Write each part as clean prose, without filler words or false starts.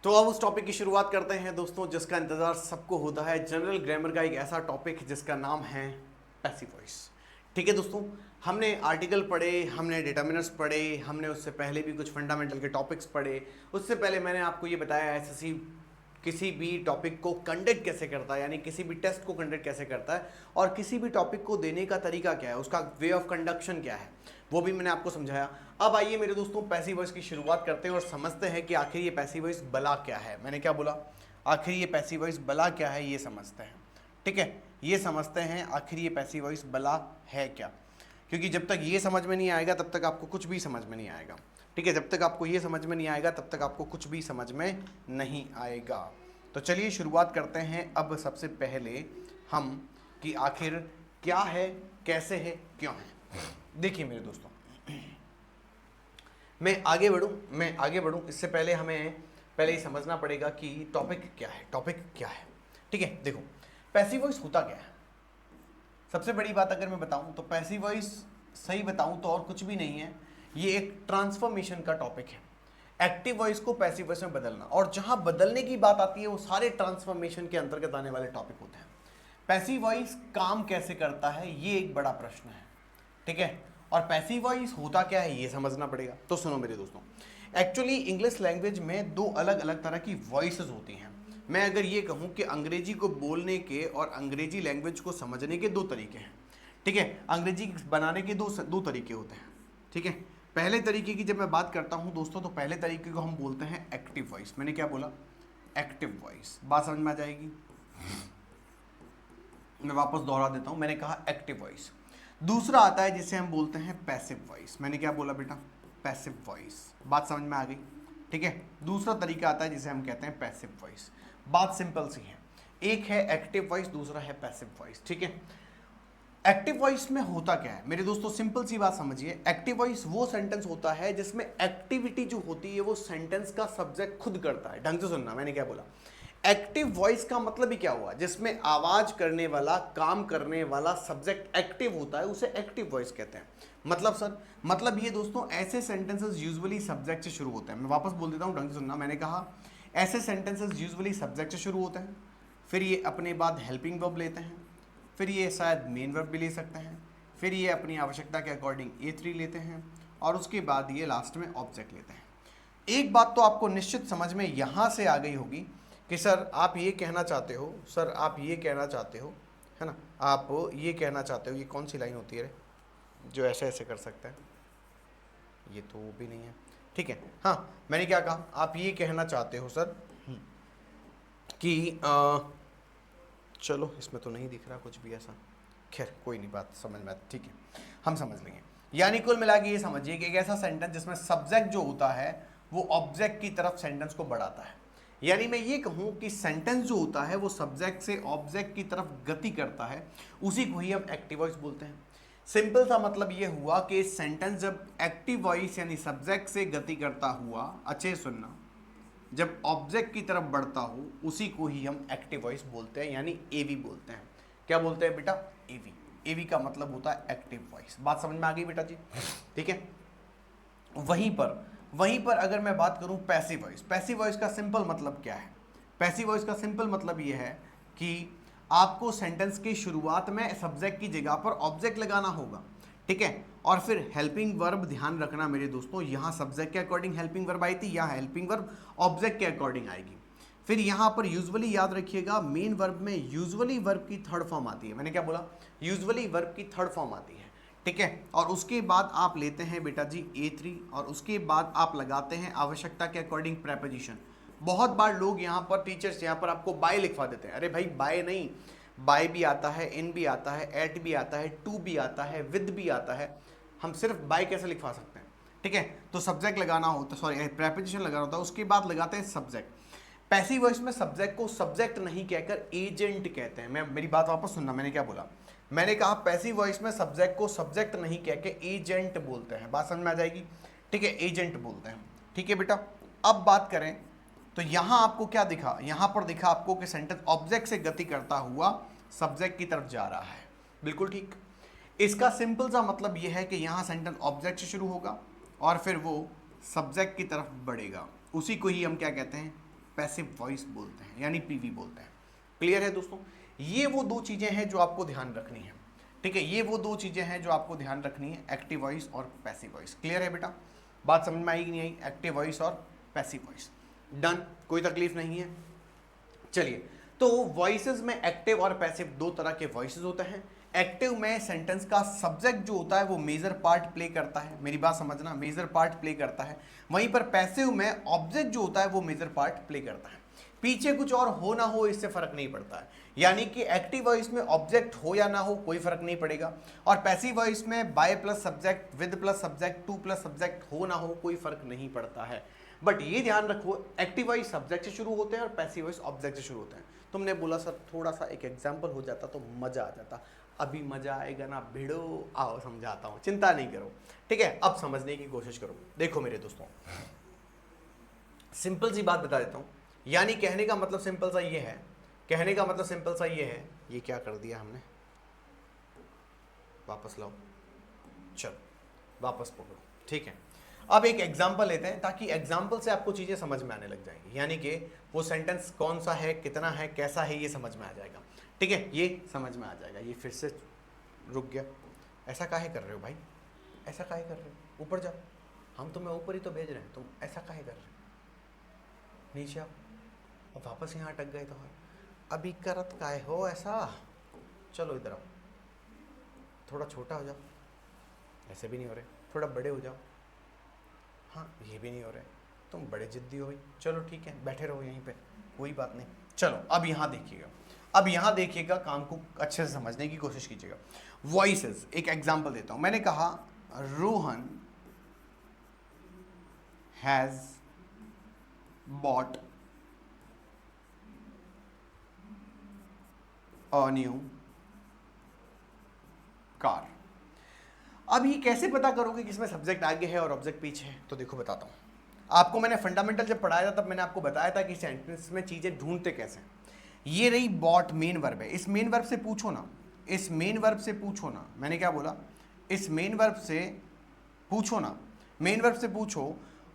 तो अब उस टॉपिक की शुरुआत करते हैं दोस्तों, जिसका इंतज़ार सबको होता है। जनरल ग्रामर का एक ऐसा टॉपिक जिसका नाम है पैसिव वॉइस। ठीक है दोस्तों, हमने आर्टिकल पढ़े, हमने डिटर्मिनर्स पढ़े, हमने उससे पहले भी कुछ फंडामेंटल के टॉपिक्स पढ़े। उससे पहले मैंने आपको ये बताया एसएससी किसी भी टॉपिक को कंडक्ट कैसे करता है, यानी किसी भी टेस्ट को कंडक्ट कैसे करता है, और किसी भी टॉपिक को देने का तरीका क्या है, उसका वे ऑफ कंडक्शन क्या है, वो भी मैंने आपको समझाया। अब आइए मेरे दोस्तों पैसिव वॉइस की शुरुआत करते हैं और समझते हैं कि आखिर ये पैसिव वॉइस बला क्या है। मैंने क्या बोला, आखिर ये पैसिव वॉइस बला क्या है, ये समझते हैं। ठीक है, ये समझते हैं आखिर ये पैसिव वॉइस बला है क्या, क्योंकि जब तक ये समझ में नहीं आएगा तब तक आपको कुछ भी समझ में नहीं आएगा। ठीक है, जब तक आपको ये समझ में नहीं आएगा तब तक आपको कुछ भी समझ में नहीं आएगा। तो चलिए शुरुआत करते हैं अब सबसे पहले हम कि आखिर क्या है, कैसे है, क्यों है। देखिए मेरे दोस्तों, मैं आगे बढ़ूं इससे पहले हमें पहले ही समझना पड़ेगा कि टॉपिक क्या है। ठीक है, देखो पैसिव वॉइस होता क्या है। सबसे बड़ी बात अगर मैं बताऊं तो पैसिव वॉइस, सही बताऊं तो और कुछ भी नहीं है, ये एक ट्रांसफॉर्मेशन का टॉपिक है। एक्टिव वॉइस को पैसिव वॉइस में बदलना, और जहां बदलने की बात आती है वो सारे ट्रांसफॉर्मेशन के अंतर्गत आने वाले टॉपिक होते हैं। पैसिव वॉइस काम कैसे करता है ये एक बड़ा प्रश्न है। ठीक है, और पैसिव वॉइस होता क्या है ये समझना पड़ेगा। तो सुनो मेरे दोस्तों, एक्चुअली इंग्लिश लैंग्वेज में दो अलग अलग तरह की वॉइसेस होती हैं। मैं अगर ये कहूँ कि अंग्रेजी को बोलने के और अंग्रेजी लैंग्वेज को समझने के दो तरीके हैं। ठीक है, अंग्रेजी बनाने के दो तरीके होते हैं। ठीक है, पहले तरीके की जब मैं बात करता हूँ दोस्तों, तो पहले तरीके को हम बोलते हैं एक्टिव वॉइस। मैंने क्या बोला, एक्टिव वॉइस। बात समझ में आ जाएगी, मैं वापस दोहरा देता हूँ। मैंने कहा एक्टिव वॉइस। दूसरा आता है जिसे हम बोलते हैं पैसिव वॉइस। मैंने क्या बोला बेटा, पैसिव वॉइस। बात समझ में आ गई। ठीक है, दूसरा तरीका आता है जिसे हम कहते हैं पैसिव वॉइस। बात सिंपल सी है, एक है एक्टिव वॉइस, दूसरा है पैसिव वॉइस। ठीक है, एक्टिव वॉइस में होता क्या है मेरे दोस्तों, सिंपल सी बात समझिए। एक्टिव वॉइस वो सेंटेंस होता है जिसमें एक्टिविटी जो होती है वो सेंटेंस का सब्जेक्ट खुद करता है। ढंग से सुनना, मैंने क्या बोला, एक्टिव वॉइस का मतलब ही क्या हुआ, जिसमें आवाज करने वाला, काम करने वाला सब्जेक्ट एक्टिव होता है, उसे एक्टिव वॉइस कहते हैं। मतलब सर, मतलब ये दोस्तों, ऐसे सेंटेंसेस यूजुअली सब्जेक्ट से शुरू होते हैं। मैं वापस बोल देता हूँ, ढंग से सुनना। मैंने कहा ऐसे सेंटेंसेस यूजुअली सब्जेक्ट से शुरू होते हैं, फिर ये अपने बाद हेल्पिंग वर्ब लेते हैं, फिर ये शायद मेन वर्ब भी ले सकते हैं, फिर ये अपनी आवश्यकता के अकॉर्डिंग A3 लेते हैं, और उसके बाद ये लास्ट में ऑब्जेक्ट लेते हैं। एक बात तो आपको निश्चित समझ में यहाँ से आ गई होगी कि सर आप ये कहना चाहते हो, सर आप ये कहना चाहते हो, है ना, आप ये कहना चाहते हो, ये कौन सी लाइन होती है रे जो ऐसे ऐसे कर सकता है, ये तो वो भी नहीं है। ठीक है, हाँ मैंने क्या कहा, आप ये कहना चाहते हो सर कि चलो इसमें तो नहीं दिख रहा कुछ भी ऐसा, खैर कोई नहीं, बात समझ में आती, ठीक है हम समझ लेंगे। यानी कुल मिला के ये समझिए कि एक ऐसा सेंटेंस जिसमें सब्जेक्ट जो होता है वो ऑब्जेक्ट की तरफ सेंटेंस को बढ़ाता है। यानी मैं ये कहूँ कि सेंटेंस जो होता है वो सब्जेक्ट से ऑब्जेक्ट की तरफ गति करता है, उसी को ही हम एक्टिव वॉइस बोलते हैं। सिंपल सा मतलब ये हुआ कि सेंटेंस जब एक्टिव वॉइस यानी सब्जेक्ट से गति करता हुआ, अच्छे सुनना, जब ऑब्जेक्ट की तरफ बढ़ता हो, उसी को ही हम एक्टिव वॉइस बोलते हैं, यानी एवी बोलते हैं। क्या बोलते हैं बेटा, एवी। एवी का मतलब होता है एक्टिव वॉइस। बात समझ में आ गई बेटा जी, ठीक है। वहीं पर अगर मैं बात करूं पैसिव वॉइस, पैसिव वॉइस का सिंपल मतलब क्या है। पैसिव वॉइस का सिंपल मतलब ये है कि आपको सेंटेंस की शुरुआत में सब्जेक्ट की जगह पर ऑब्जेक्ट लगाना होगा, ठीक है, और फिर हेल्पिंग वर्ब, ध्यान रखना मेरे दोस्तों, यहाँ सब्जेक्ट के अकॉर्डिंग हेल्पिंग वर्ब आई थी, यहाँ हेल्पिंग वर्ब ऑब्जेक्ट के अकॉर्डिंग आएगी। फिर यहाँ पर यूजुअली याद रखिएगा, मेन वर्ब में यूजुअली वर्ब की थर्ड फॉर्म आती है। मैंने क्या बोला, यूजुअली वर्ब की थर्ड फॉर्म आती है, ठीक है। और उसके बाद आप लेते हैं बेटा जी A3, और उसके बाद आप लगाते हैं आवश्यकता के अकॉर्डिंग प्रेपोजिशन। बहुत बार लोग यहाँ पर, टीचर्स यहाँ पर आपको बाय लिखवा देते हैं। अरे भाई बाय नहीं, बाय भी आता है, इन भी आता है, एट भी आता है, टू भी आता है, विद भी आता है। हम सिर्फ बाय कैसे लिखवा सकते हैं, ठीक है। तो सब्जेक्ट लगाना होता है, सॉरी प्रेपोजिशन लगाना होता है, उसके बाद लगाते हैं सब्जेक्ट। पैसिव वॉइस में सब्जेक्ट को सब्जेक्ट नहीं कहकर एजेंट कहते हैं। मैं, मेरी बात वापस सुनना, मैंने क्या बोला, मैंने कहा पैसिव वॉइस में सब्जेक्ट को सब्जेक्ट नहीं कह के एजेंट बोलते हैं। बात समझ में आ जाएगी, ठीक है, एजेंट बोलते हैं, ठीक है बेटा। अब बात करें तो यहाँ आपको क्या दिखा, यहाँ पर दिखा आपको कि सेंटेंस ऑब्जेक्ट से गति करता हुआ सब्जेक्ट की तरफ जा रहा है, बिल्कुल ठीक। इसका सिंपल सा मतलब यह है कि यहाँ सेंटेंस ऑब्जेक्ट से शुरू होगा और फिर वो सब्जेक्ट की तरफ बढ़ेगा, उसी को ही हम क्या कहते हैं, पैसिव वॉइस बोलते हैं, यानी पीवी बोलते हैं। क्लियर है दोस्तों? ये वो दो चीजें हैं जो आपको ध्यान रखनी है। ठीक है, ये वो दो चीजें हैं जो आपको ध्यान रखनी है, एक्टिव वॉइस और पैसिव वॉइस। क्लियर है बेटा? बात समझ में आई कि नहीं आई? एक्टिव वॉइस और पैसिव वॉइस। डन, कोई तकलीफ नहीं है। चलिए, तो वॉइसेस में एक्टिव और पैसिव दो तरह के वॉइसेस होते हैं। एक्टिव में सेंटेंस का सब्जेक्ट जो होता है वो मेजर पार्ट प्ले करता है, मेरी बात समझना, मेजर पार्ट प्ले करता है। वहीं पर पैसिव में ऑब्जेक्ट जो होता है वो मेजर पार्ट प्ले करता है। पीछे कुछ और हो ना हो इससे फर्क नहीं पड़ता है, यानी कि एक्टिव वॉइस में ऑब्जेक्ट हो या ना हो कोई फर्क नहीं पड़ेगा, और पैसिव वॉइस में by plus subject, with plus subject, to plus subject हो ना हो कोई फर्क नहीं पड़ता है। बट ये ध्यान रखो, एक्टिव वॉइस सब्जेक्ट से शुरू होते हैं और पैसिव वॉइस ऑब्जेक्ट से शुरू होते हैं। तुमने बोला सर थोड़ा सा एक एग्जाम्पल हो जाता तो मजा आ जाता। अभी मजा आएगा ना भिड़ो, आओ समझाता हूँ, चिंता नहीं करो। ठीक है, अब समझने की कोशिश करो। देखो मेरे दोस्तों, सिंपल सी बात बता देता हूँ, यानी कहने का मतलब सिंपल सा ये है, कहने का मतलब सिंपल सा ये है। ये क्या कर दिया हमने, वापस लाओ, चलो वापस पकड़ो। ठीक है, अब एक एग्जाम्पल लेते हैं ताकि एग्जाम्पल से आपको चीजें समझ में आने लग जाएंगी, यानी कि वो सेंटेंस कौन सा है, कितना है, कैसा है, ये समझ में आ जाएगा। ठीक है, ये समझ में आ जाएगा। ये फिर से रुक गया, ऐसा काहे कर रहे हो भाई, ऐसा काहे कर रहे हो? ऊपर जाओ, हम तुम्हें ऊपर ही तो भेज रहे हैं, तुम ऐसा काहे कर रहे हो? नीचे आओ, और वापस यहाँ अटक गए तो अभी करत काहे हो ऐसा? चलो इधर आओ, थोड़ा छोटा हो जाओ, ऐसे भी नहीं हो रहे, थोड़ा बड़े हो जाओ, हाँ ये भी नहीं हो रहे, तुम बड़े जिद्दी हो भाई। चलो ठीक है, बैठे रहो यहीं पे, कोई बात नहीं। चलो अब यहाँ देखिएगा, अब यहाँ देखिएगा, काम को अच्छे से समझने की कोशिश कीजिएगा। वॉइसेस, एक एग्जांपल देता हूँ। मैंने कहा Rohan has bought a new car. अब ये कैसे पता करोगे कि इसमें सब्जेक्ट आगे है और ऑब्जेक्ट पीछे है? तो देखो बताता हूँ आपको। मैंने फंडामेंटल जब पढ़ाया था तब मैंने आपको बताया था कि सेंटेंस में चीजें ढूंढते कैसे। ये रही बॉट, मेन वर्ब है। इस मेन वर्ब से पूछो ना, इस मेन वर्ब से पूछो ना, मैंने क्या बोला, इस मेन वर्ब से पूछो ना, मेन वर्ब से पूछो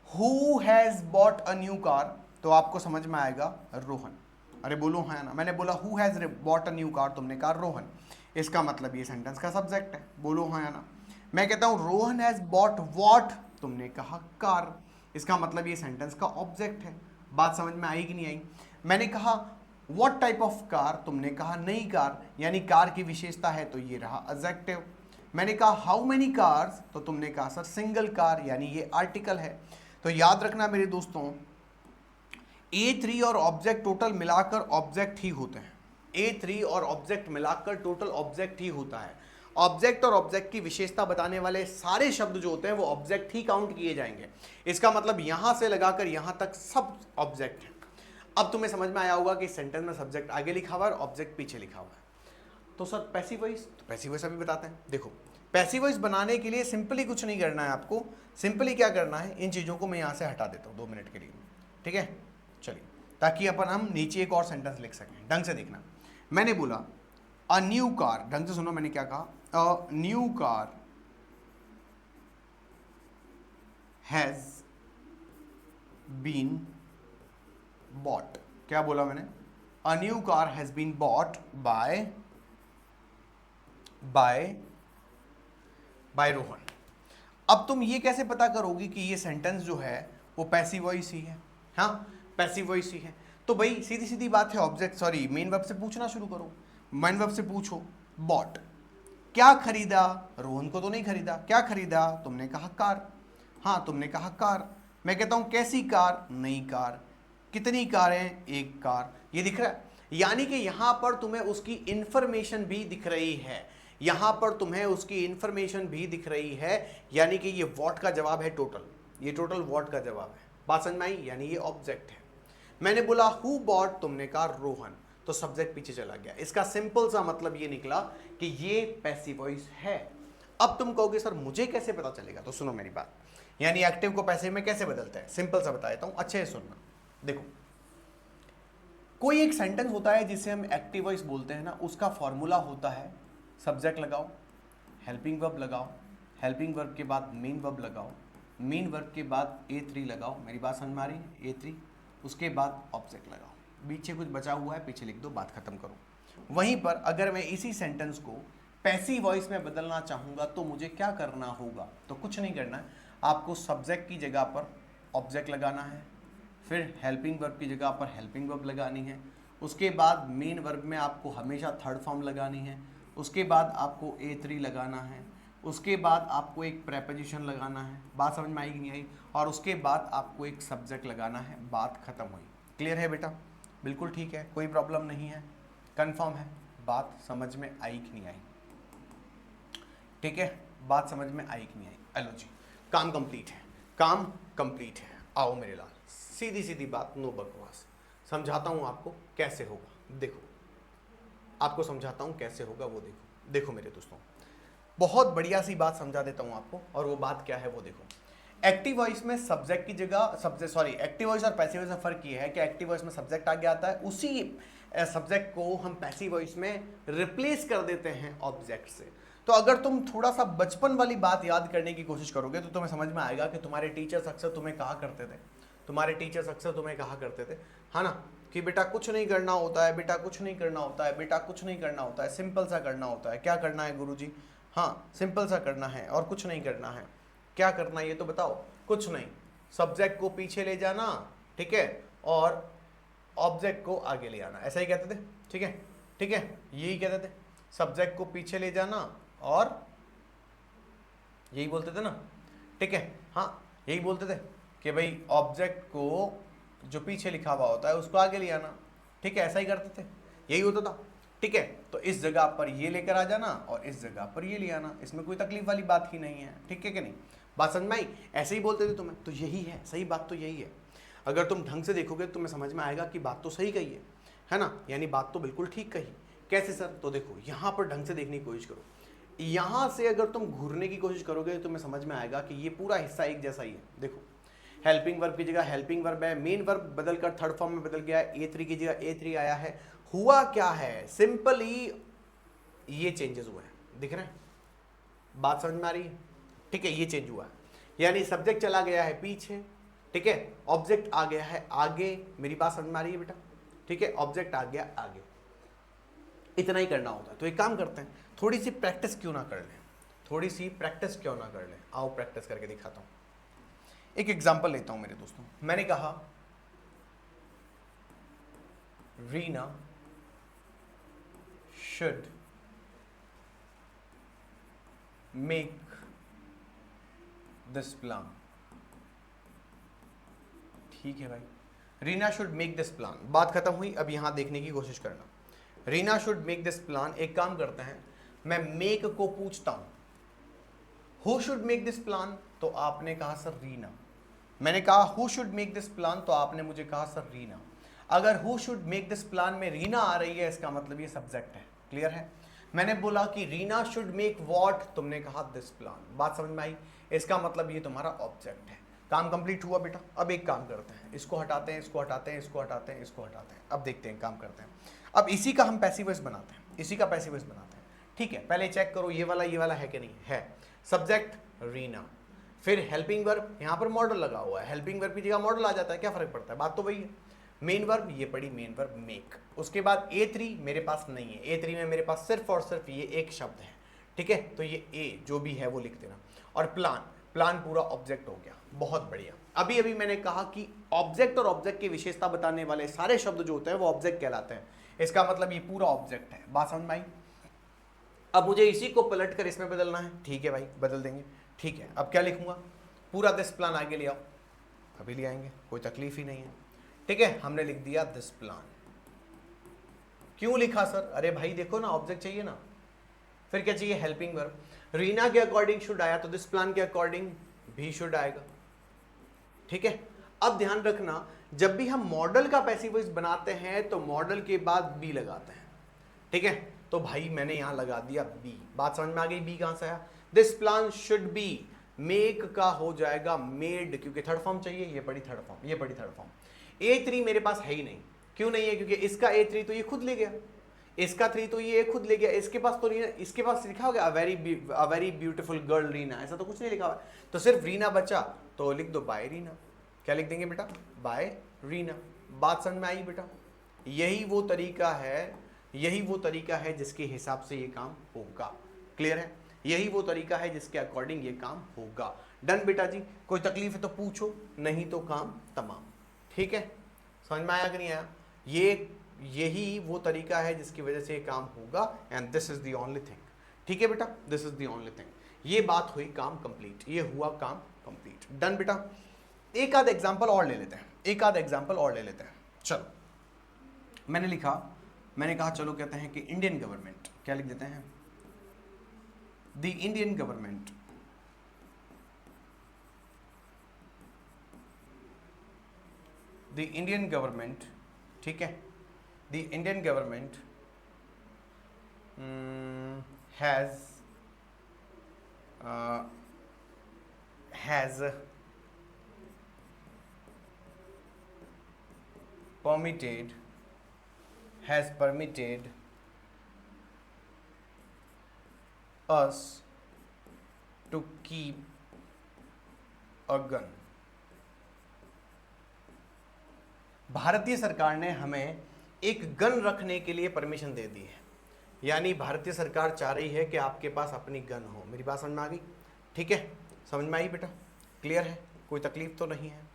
who has bought a new car, तो आपको समझ में आएगा रोहन। अरे बोलो हाँ ना, मैंने बोला who has bought a new car, तुमने कहा रोहन, इसका मतलब ये सेंटेंस का सब्जेक्ट है। बोलो हाँ ना। मैं कहता हूं रोहन हैज बॉट वॉट, तुमने कहा कार, इसका मतलब ये सेंटेंस का ऑब्जेक्ट है। बात समझ में आई कि नहीं आई? मैंने कहा व्हाट टाइप ऑफ कार, तुमने कहा नई कार, यानी कार की विशेषता है, तो ये रहा एडजेक्टिव। मैंने कहा हाउ मेनी कार्स, तो तुमने कहा सर सिंगल कार, यानी ये आर्टिकल है। तो याद रखना मेरे दोस्तों, A3 और ऑब्जेक्ट टोटल मिलाकर ऑब्जेक्ट ही होते हैं। A3 और ऑब्जेक्ट मिलाकर टोटल ऑब्जेक्ट ही होता है। ऑब्जेक्ट और ऑब्जेक्ट की विशेषता बताने वाले सारे शब्द जो होते हैं वो ऑब्जेक्ट ही काउंट किए जाएंगे। इसका मतलब यहां से लगाकर यहां तक सब ऑब्जेक्ट है। अब तुम्हें समझ में आया होगा कि सेंटेंस में सब्जेक्ट आगे लिखा हुआ है और ऑब्जेक्ट पीछे लिखा हुआ है। तो सर पैसिव वॉइस, तो पैसिव वॉइस अभी बताते हैं। देखो पैसिव वॉइस बनाने के लिए सिंपली कुछ नहीं करना है आपको। सिंपली क्या करना है, इन चीज़ों को मैं यहाँ से हटा देता हूँ 2 मिनट के लिए, ठीक है। चलिए, ताकि अपन हम नीचे एक और सेंटेंस लिख सकें। ढंग से देखना, मैंने बोला अ न्यू कार, ढंग से सुनो मैंने क्या कहा, a new car has been bought. क्या बोला मैंने? A new car has been bought by Rohan. अब तुम ये कैसे पता करोगी कि ये सेंटेंस जो है वो पैसिव वॉइस ही है? हाँ, पैसिव वॉइस ही है। तो भाई सीधी सीधी बात है, ऑब्जेक्ट सॉरी मेन वर्ब से पूछना शुरू करो। मेन वर्ब से पूछो बॉट, क्या खरीदा? रोहन को तो नहीं खरीदा। क्या खरीदा? तुमने कहा कार। हाँ, तुमने कहा कार। मैं कहता हूं कैसी कार? नई कार। कितनी कारें? एक कार। ये दिख रहा है, यानी कि यहां पर तुम्हें उसकी इंफॉर्मेशन भी दिख रही है, यहां पर तुम्हें उसकी इंफॉर्मेशन भी दिख रही है, यानी कि ये व्हाट का जवाब है टोटल, ये टोटल व्हाट का जवाब है। बात समझ में आई? यानी ये ऑब्जेक्ट है। मैंने बोला हु बॉट, तुमने कहा रोहन, तो सब्जेक्ट पीछे चला गया। इसका सिंपल सा मतलब ये निकला कि ये पैसिव वॉइस है। अब तुम कहोगे सर मुझे कैसे पता चलेगा? तो सुनो मेरी बात, यानी एक्टिव को पैसिव में कैसे बदलते हैं, सिंपल सा बता देता हूं, अच्छे से सुनना। देखो, कोई एक सेंटेंस होता है जिसे हम एक्टिव वॉइस बोलते हैं ना, उसका फॉर्मूला होता है सब्जेक्ट लगाओ, हेल्पिंग वर्ब लगाओ, हेल्पिंग वर्ब के बाद मेन वर्ब लगाओ, मेन वर्ब के बाद A3 लगाओ। मेरी बात समझ में आ रही है? A3 उसके बाद ऑब्जेक्ट लगाओ, पीछे कुछ बचा हुआ है पीछे लिख दो, बात खत्म करो। वहीं पर अगर मैं इसी सेंटेंस को पैसिव वॉइस में बदलना चाहूँगा तो मुझे क्या करना होगा, तो कुछ नहीं करना है, आपको सब्जेक्ट की जगह पर ऑब्जेक्ट लगाना है, फिर हेल्पिंग वर्ब की जगह पर हेल्पिंग वर्ब लगानी है, उसके बाद मेन वर्ब में आपको हमेशा थर्ड फॉर्म लगानी है, उसके बाद आपको A3 लगाना है, उसके बाद आपको एक प्रेपोजिशन लगाना है, बात समझ में आई कि नहीं आई, और उसके बाद आपको एक सब्जेक्ट लगाना है, बात खत्म हुई। क्लियर है बेटा? बिल्कुल ठीक है, कोई प्रॉब्लम नहीं है, कंफर्म है, बात समझ में आई कि नहीं आई? ठीक है, बात समझ में आई कि नहीं आई? हेलो जी, काम कंप्लीट है, काम कंप्लीट है। आओ मेरे लाल, सीधी सीधी बात, नो बकवास, समझाता हूँ आपको कैसे होगा। देखो आपको समझाता हूँ कैसे होगा, वो देखो। देखो मेरे दोस्तों, बहुत बढ़िया सी बात समझा देता हूँ आपको, और वो बात क्या है वो देखो। एक्टिव वॉइस में सब्जेक्ट की जगह एक्टिव वॉइस और पैसिव वॉइस में फर्क ये है कि एक्टिव वॉइस में सब्जेक्ट आगे आता है, उसी सब्जेक्ट को हम पैसिव वॉइस में रिप्लेस कर देते हैं ऑब्जेक्ट से। तो अगर तुम थोड़ा सा बचपन वाली बात याद करने की कोशिश करोगे तो तुम्हें समझ में आएगा कि तुम्हारे टीचर्स अक्सर तुम्हें कहा करते थे, है ना, कि बेटा कुछ नहीं करना होता है, बेटा कुछ नहीं करना होता है, बेटा कुछ नहीं करना होता है, सिंपल सा करना होता है। क्या करना है गुरुजी? हाँ, सिंपल सा करना है और कुछ नहीं करना है। क्या करना है ये तो बताओ? कुछ नहीं, सब्जेक्ट को पीछे ले जाना, ठीक है, और ऑब्जेक्ट को आगे ले आना, ऐसा ही कहते थे। ठीक है, ठीक है, यही कहते थे, सब्जेक्ट को पीछे ले जाना और यही बोलते थे ना, ठीक है, हाँ यही बोलते थे कि भाई ऑब्जेक्ट को जो पीछे लिखा हुआ होता है उसको आगे ले आना, ठीक है, ऐसा ही करते थे, यही होता था। ठीक है, तो इस जगह पर ये लेकर आ जाना और इस जगह पर ये ले आना, इसमें कोई तकलीफ वाली बात ही नहीं है। ठीक है कि नहीं? बात समझ में आई? ऐसे ही बोलते थे तुम्हें, तो यही है, सही बात तो यही है। अगर तुम ढंग से देखोगे तो तुम्हें समझ में आएगा कि बात तो सही कही है ना, यानी बात तो बिल्कुल ठीक कही। कैसे सर? तो देखो यहाँ पर ढंग से देखने की कोशिश करो, यहाँ से अगर तुम घूरने की कोशिश करोगे तो तुम्हें समझ में आएगा कि ये पूरा हिस्सा एक जैसा ही है। देखो, हेल्पिंग वर्ब की जगह हेल्पिंग वर्ब है, मेन वर्ब बदलकर थर्ड फॉर्म में बदल गया है, A3 की जगह A3 आया है। हुआ क्या है? सिंपली ये चेंजेस हुए हैं, दिख रहे हैं? बात समझ में आ रही है? ठीक है, ये चेंज हुआ है, यानी सब्जेक्ट चला गया है पीछे, ठीक है, ऑब्जेक्ट आ गया है आगे। मेरी बात समझ में आ रही है बेटा? ठीक है, ऑब्जेक्ट आ गया आगे, इतना ही करना होता है। तो एक काम करते हैं, थोड़ी सी प्रैक्टिस क्यों ना कर लें, थोड़ी सी प्रैक्टिस क्यों ना कर लें। आओ प्रैक्टिस करके दिखाता हूं। एक एग्जांपल लेता हूं मेरे दोस्तों। मैंने कहा Reena should make this plan. ठीक है भाई, Reena should make this plan, बात खत्म हुई। अब यहां देखने की कोशिश करना, Reena should make this plan. एक काम करते हैं, मैं मेक को पूछता हूं who should make this plan, तो आपने कहा सर रीना। मैंने कहा who should make this plan, तो आपने मुझे कहा सर रीना। अगर who should make this plan में रीना आ रही है, इसका मतलब ये सब्जेक्ट है। क्लियर है? मैंने बोला कि रीना शुड मेक व्हाट, तुमने कहा दिस प्लान। बात समझ में आई? इसका मतलब ये तुम्हारा ऑब्जेक्ट है। काम कंप्लीट हुआ बेटा। अब एक काम करते हैं, इसको हटाते हैं, इसको हटाते हैं, इसको हटाते हैं, इसको हटाते हैं। अब देखते हैं, काम करते हैं। अब इसी का हम पैसिव वॉइस बनाते हैं, इसी का पैसिव वॉइस बनाते हैं। ठीक है, पहले चेक करो ये वाला है कि नहीं है। सब्जेक्ट रीना, फिर हेल्पिंग वर्ब, यहाँ पर मॉडल लगा हुआ है, हेल्पिंग वर्ब की जगह मॉडल आ जाता है, क्या फर्क पड़ता है? बात तो वही है। मेन वर्ब, ये पड़ी मेन वर्ब मेक। उसके बाद A3 मेरे पास नहीं है, A3 में मेरे पास सिर्फ और सिर्फ ये एक शब्द है। ठीक है, तो ये A जो भी है वो लिख देना। और प्लान पूरा ऑब्जेक्ट हो गया। बहुत बढ़िया। अभी मैंने कहा कि ऑब्जेक्ट और ऑब्जेक्ट की विशेषता बताने वाले सारे शब्द जो होते हैं वो ऑब्जेक्ट कहलाते हैं। इसका मतलब ये पूरा ऑब्जेक्ट है। बात समझ में आई? अब मुझे इसी को पलट कर इसमें बदलना है। ठीक है भाई, बदल देंगे। ठीक है, अब क्या लिखूंगा? पूरा दिस प्लान आगे ले आओ। अभी ले आएंगे, कोई तकलीफ ही नहीं है। ठीक है, हमने लिख दिया दिस प्लान। क्यों लिखा सर? अरे भाई देखो ना, ऑब्जेक्ट चाहिए ना, फिर क्या चाहिए? Helping verb. रीना के अकॉर्डिंग शुड आया, तो दिस प्लान के अकॉर्डिंग भी शुड आएगा। ठीक है, अब ध्यान रखना, जब भी हम मॉडल का पैसिव वॉइस बनाते हैं तो मॉडल के बाद बी लगाते हैं। ठीक है, तो भाई मैंने यहां लगा दिया बी। बात समझ में आ गई? बी कहां से आया? This plan should be, make का हो जाएगा मेड, क्योंकि थर्ड फॉर्म चाहिए। ये पड़ी थर्ड फॉर्म, ये पड़ी थर्ड फॉर्म। A3 मेरे पास है ही नहीं। क्यों नहीं है? क्योंकि इसका A3 तो ये खुद ले गया, इसका 3 तो ये खुद ले गया, इसके पास तो रीना, इसके पास लिखा होगा a very beautiful girl Reena, ऐसा तो कुछ नहीं लिखा हुआ। तो सिर्फ रीना बचा, तो लिख दो बाय रीना। क्या लिख देंगे बेटा? बाय रीना। बात समझ में आई बेटा? यही वो तरीका है जिसके हिसाब से ये काम होगा। क्लियर है? यही वो तरीका है जिसके अकॉर्डिंग ये काम होगा। डन बेटा जी? कोई तकलीफ है तो पूछो, नहीं तो काम तमाम। ठीक है, समझ में आया कि नहीं आया? यही वो तरीका है जिसकी वजह से ये काम होगा, and this is the only thing. ठीक है बेटा, this is the only thing. ये बात हुई काम कंप्लीट, ये हुआ काम कंप्लीट। डन बेटा? एक आध एग्जांपल और ले लेते हैं, चलो। मैंने कहा चलो कहते हैं कि इंडियन गवर्नमेंट, क्या लिख देते हैं? द इंडियन गवर्नमेंट, ठीक है, the Indian government has permitted us to keep a gun। भारतीय सरकार ने हमें एक गन रखने के लिए परमिशन दे दी है, यानी भारतीय सरकार चाह रही है कि आपके पास अपनी गन हो। मेरी बात समझ में आ गई? ठीक है, समझ में आई बेटा? क्लियर है? कोई तकलीफ तो नहीं है?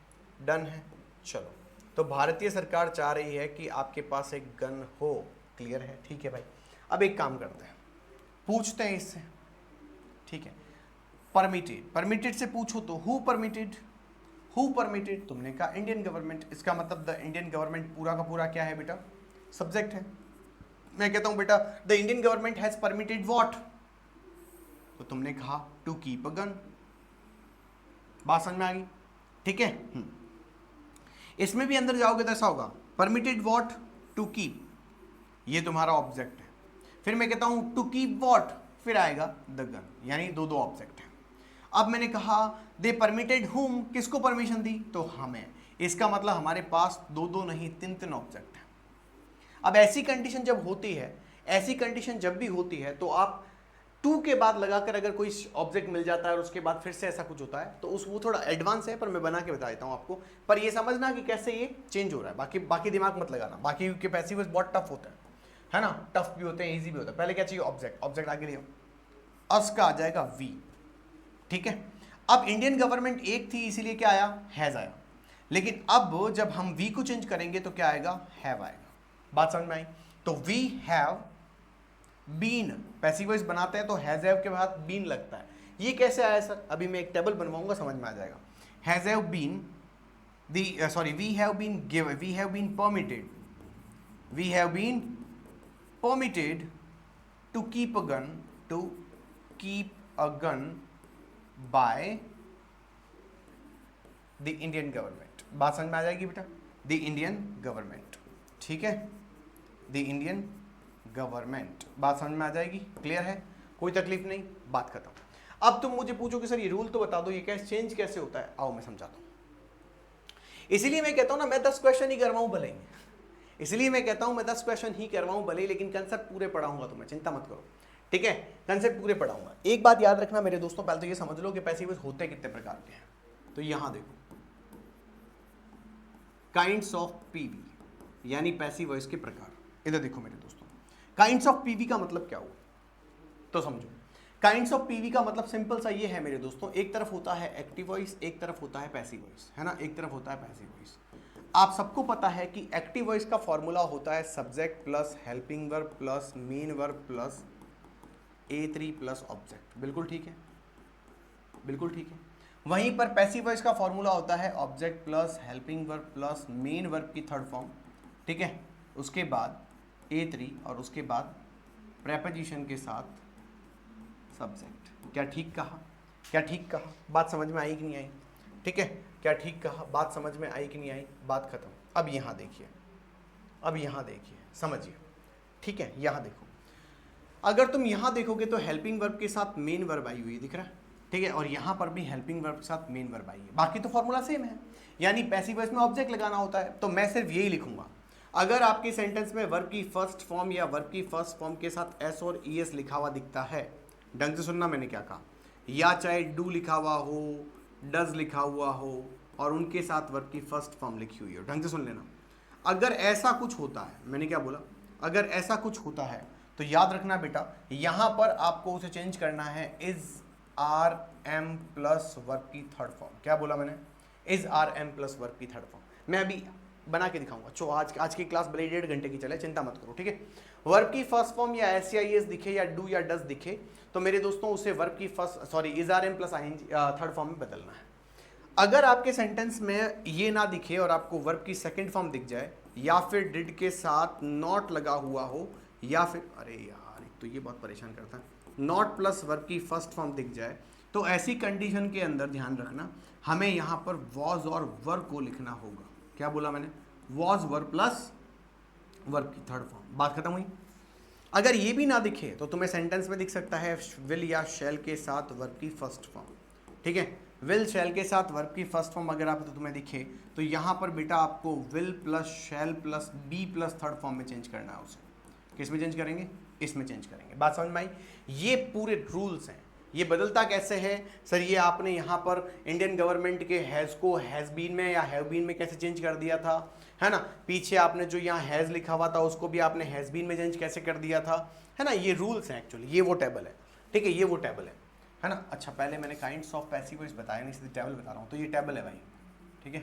डन है? चलो, तो भारतीय सरकार चाह रही है कि आपके पास एक गन हो। क्लियर है? ठीक है भाई। अब एक काम करते हैं, पूछते हैं इससे। ठीक है, परमिटेड से पूछो तो हु परमिटेड? तुमने कहा इंडियन गवर्नमेंट, इसका मतलब द इंडियन गवर्नमेंट पूरा का पूरा क्या है बेटा? सब्जेक्ट है। मैं कहता हूं बेटा the Indian government has permitted what? तो तुमने कहा टू कीप अ गन। बात समझ में आ गई? ठीक है। इसमें भी अंदर जाओगे तो ऐसा होगा, परमिटेड व्हाट? टू कीप, ये तुम्हारा ऑब्जेक्ट है। फिर मैं कहता हूं टू कीप व्हाट? फिर आएगा द गन, यानी दो ऑब्जेक्ट है। अब मैंने कहा दे परमिटेड हुम, किसको परमिशन दी? तो हमें। इसका मतलब हमारे पास दो नहीं तीन ऑब्जेक्ट है। अब ऐसी कंडीशन जब भी होती है तो आप टू के बाद लगाकर अगर कोई ऑब्जेक्ट मिल जाता है और उसके बाद फिर से ऐसा कुछ होता है तो वो थोड़ा एडवांस है, पर मैं बना के बता देता हूं आपको। पर ये समझना कि कैसे ये चेंज हो रहा है, बाकी दिमाग मत लगाना। बाकी के पैसिव वॉइस बहुत टफ होता है ना? टफ भी होते हैं, इजी भी होता है। पहले क्या चाहिए? ऑब्जेक्ट आगे लियो, अस का आ जाएगा वी। ठीक है, अब इंडियन गवर्नमेंट एक थी इसीलिए क्या आया? हैज आया। लेकिन अब जब हम वी को चेंज करेंगे तो क्या आएगा? हैव आएगा। बात समझ में आई? तो we have been, passive voice बनाते हैं तो हैज हैव के बाद बीन लगता है। ये कैसे आया सर? अभी मैं एक टेबल बनवाऊंगा, समझ में आ जाएगा। Has have been we have been permitted to keep a gun by the Indian government. बात समझ में आ जाएगी बेटा? The Indian government. ठीक है, द इंडियन गवर्नमेंट। बात समझ में आ जाएगी? क्लियर है? कोई तकलीफ नहीं? बात खत्म। अब तुम मुझे पूछो कि सर ये रूल तो बता दो, ये कैसे चेंज कैसे होता है? आओ मैं समझाता हूं। इसीलिए मैं कहता हूं ना, मैं 10 क्वेश्चन ही करवाऊं भले ही, लेकिन कंसेप्ट पूरे पढ़ाऊंगा तुम्हें, चिंता मत करो। ठीक है, कंसेप्ट पूरे पढ़ाऊंगा। एक बात याद रखना मेरे दोस्तों, पहले तो ये समझ लो कि पैसिव वॉइस होते कितने प्रकार के हैं। तो यहां देखो, काइंड्स ऑफ पीवी, यानी पैसिव वॉइस के प्रकार। इधर देखो मेरे दोस्तों, काइंड्स ऑफ पीवी का मतलब क्या हुआ तो समझो। काइंड्स ऑफ पीवी का मतलब सिंपल सा ये है मेरे दोस्तों, एक तरफ होता है एक्टिव वॉइस, एक तरफ होता है पैसिव वॉइस, है ना? एक तरफ होता है पैसिव वॉइस। आप सबको पता है कि एक्टिव वॉइस का फॉर्मूला होता है subject plus helping verb plus main verb plus A3 plus object. बिल्कुल ठीक है, बिल्कुल ठीक है। वहीं पर पैसिव वॉइस का फॉर्मूला होता है object plus helping verb plus main verb की थर्ड फॉर्म। ठीक है, उसके बाद A3 और उसके बाद प्रेपोजिशन के साथ सब्जेक्ट। क्या ठीक कहा? बात समझ में आई कि नहीं आई? ठीक है, क्या ठीक कहा? बात समझ में आई कि नहीं आई? बात खत्म। अब यहाँ देखिए, समझिए। ठीक है, यहाँ देखो, अगर तुम यहाँ देखोगे तो हेल्पिंग वर्ब के साथ मेन वर्ब आई हुई दिख रहा है। ठीक है, और यहाँ पर भी हेल्पिंग वर्ब के साथ मेन वर्ब आई है। बाकी तो फॉर्मूला सेम है, यानी पैसिव वॉइस में ऑब्जेक्ट लगाना होता है। तो मैं सिर्फ यही लिखूंगा, अगर आपके सेंटेंस में वर्ब की फर्स्ट फॉर्म या वर्ब की फर्स्ट फॉर्म के साथ एस और ईएस लिखा हुआ दिखता है, ढंग से सुनना मैंने क्या कहा, या चाहे डू लिखा हुआ हो, डज लिखा हुआ हो, और उनके साथ वर्ब की फर्स्ट फॉर्म लिखी हुई हो। ढंग से सुन लेना, अगर ऐसा कुछ होता है, मैंने क्या बोला, अगर ऐसा कुछ होता है तो याद रखना बेटा, यहां पर आपको उसे चेंज करना है is are am plus verb की थर्ड फॉर्म। क्या बोला मैंने, is are am plus verb की थर्ड फॉर्म। मैं अभी बना के दिखाऊंगा। चलो आज की क्लास भले 1.5 घंटे की चले, चिंता मत करो, ठीक है। वर्ब की फर्स्ट फॉर्म या एस या एस दिखे या डू या डस दिखे तो मेरे दोस्तों उसे वर्ब की is are am plus I third form में बदलना है। अगर आपके सेंटेंस में ये ना दिखे और आपको वर्ब की सेकंड फॉर्म दिख जाए या फिर डिड के साथ नॉट लगा हुआ हो या फिर, अरे यार तो ये बहुत परेशान करता है, नॉट प्लस वर्ब की फर्स्ट फॉर्म दिख जाए, तो ऐसी कंडीशन के अंदर ध्यान रखना हमें यहाँ पर वॉज और वर को लिखना होगा। क्या बोला मैंने, वॉज वर प्लस वर्ब की थर्ड फॉर्म। बात खत्म हुई। अगर ये भी ना दिखे तो तुम्हें सेंटेंस में दिख सकता है विल या शैल के साथ वर्ब की फर्स्ट फॉर्म, ठीक है। विल शैल के साथ वर्ब की फर्स्ट फॉर्म अगर आप तो तुम्हें दिखे तो यहाँ पर बेटा आपको will plus shall plus be plus third form में चेंज करना है उसे। किस में चेंज करेंगे, इसमें चेंज करेंगे। बात समझ में आई। ये पूरे रूल्स हैं। ये बदलता कैसे है सर, ये आपने यहाँ पर इंडियन गवर्नमेंट के हैज़ को हैज़ बीन में या हैव बीन में कैसे चेंज कर दिया था, है ना। पीछे आपने जो यहाँ हैज़ लिखा हुआ था उसको भी आपने हैज़ बीन में चेंज कैसे कर दिया था, है ना। ये रूल्स हैं एक्चुअली, ये वो टेबल है, ठीक है, ये वो टेबल है ना। अच्छा पहले मैंने काइंड्स ऑफ पैसिव वॉइस बताया नहीं, सीधे टेबल बता रहा हूँ। तो ये टेबल है भाई, ठीक है,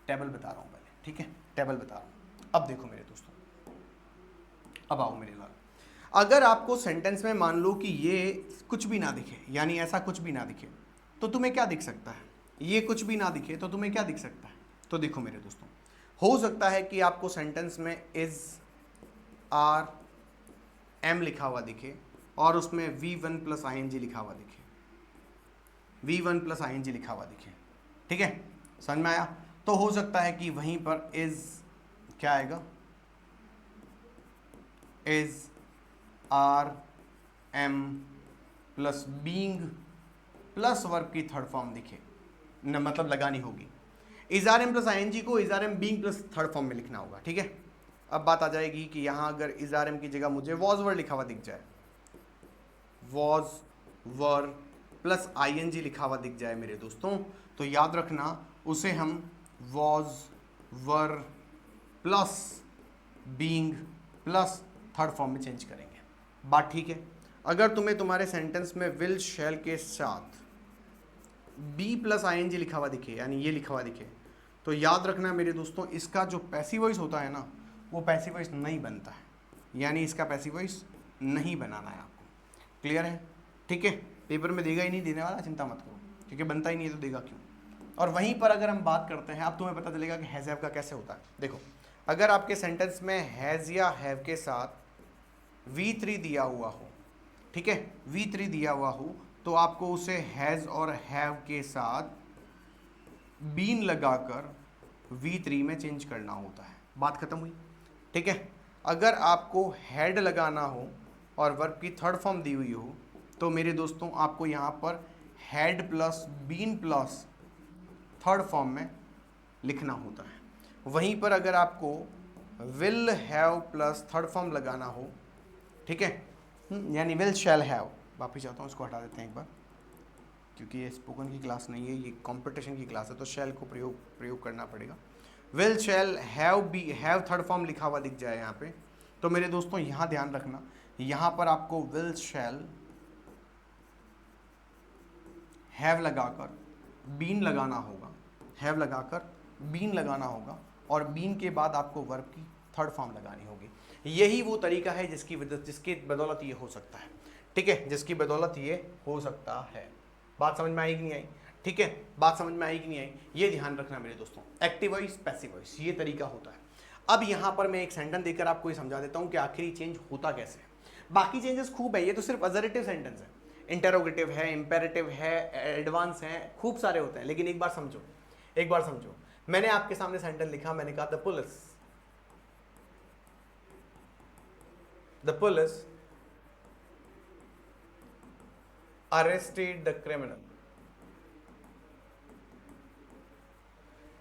टेबल बता रहा हूँ पहले, ठीक है, टेबल बता रहा हूँ। अब देखो मेरे दोस्तों, अब आओ मेरे लाल। अगर आपको सेंटेंस में मान लो कि ये कुछ भी ना दिखे, यानी ऐसा कुछ भी ना दिखे, तो तुम्हें क्या दिख सकता है, ये कुछ भी ना दिखे तो तुम्हें क्या दिख सकता है। तो देखो मेरे दोस्तों, हो सकता है कि आपको सेंटेंस में इज आर एम लिखा हुआ दिखे और उसमें V1 plus I N G लिखा हुआ दिखे, V1 plus I N G लिखा हुआ दिखे, ठीक है, समझ में आया। तो हो सकता है कि वहीं पर इज क्या आएगा, is are am plus being plus verb की थर्ड फॉर्म दिखे न, मतलब लगानी होगी। Is are am plus I N G को is are am being plus third form में लिखना होगा, ठीक है। अब बात आ जाएगी कि यहाँ अगर इज आर एम की जगह मुझे वॉज वर लिखा हुआ दिख जाए, was were plus I N G लिखा हुआ दिख जाए मेरे दोस्तों, तो याद रखना उसे हम was were plus being plus third form में चेंज करेंगे। बात ठीक है। अगर तुम्हें तुम्हारे सेंटेंस में विल शैल के साथ be plus I N G लिखा हुआ दिखे, यानी ये लिखा हुआ दिखे, तो याद रखना मेरे दोस्तों इसका जो पैसिव वॉइस होता है ना, वो पैसिव वॉइस नहीं बनता है, यानी इसका पैसिव वॉइस नहीं बनाना है आपको। क्लियर है, ठीक है। पेपर में देगा ही नहीं, देने वाला, चिंता मत करो, क्योंकि बनता ही नहीं है तो देगा क्यों। और वहीं पर अगर हम बात करते हैं, अब तुम्हें पता चलेगा कि हैज़ हैव का कैसे होता है। देखो, अगर आपके सेंटेंस में हैज़ या हैव के साथ V3 दिया हुआ हो, ठीक है, V3 दिया हुआ हो, तो आपको उसे हैज़ और हैव के साथ बीन लगाकर V3 में चेंज करना होता है। बात खत्म हुई, ठीक है। अगर आपको हैड लगाना हो और वर्ब की थर्ड फॉर्म दी हुई हो, तो मेरे दोस्तों आपको यहाँ पर had plus been plus third form में लिखना होता है। वहीं पर अगर आपको will have plus third form लगाना हो, ठीक है, यानी विल शैल हैव, वापिस जाता हूँ, इसको हटा देते हैं एक बार, क्योंकि ये स्पोकन की क्लास नहीं है, ये कंपटीशन की क्लास है, तो शैल को प्रयोग करना पड़ेगा। Will shall have be have third form लिखा हुआ दिख जाए यहाँ पे, तो मेरे दोस्तों यहाँ ध्यान रखना, यहाँ पर आपको विल शैल हैव लगाकर बीन लगाना होगा, हैव लगाकर बीन लगाना होगा, और बीन के बाद आपको वर्ब की थर्ड फॉर्म लगानी होगी। यही वो तरीका है जिसकी बदौलत ये हो सकता है, ठीक है, जिसकी बदौलत ये हो सकता है। बात समझ में आई कि नहीं आई, ठीक है, बात समझ में आई कि नहीं आई, ये ध्यान रखना मेरे दोस्तों। एक्टिव वॉइस, पैसिव वॉइस, ये तरीका होता है। अब यहाँ पर मैं एक सेंटेंस देकर आपको ये समझा देता हूँ कि आखिर ये चेंज होता कैसे है। बाकी चेंजेस खूब है, ये तो सिर्फ अजरेटिव सेंटेंस है, इंटेरोगेटिव है, इंपेरेटिव है, एडवांस है, खूब सारे होते हैं। लेकिन एक बार समझो, एक बार समझो, मैंने आपके सामने सेंटेंस लिखा, मैंने कहा the police arrested the criminal,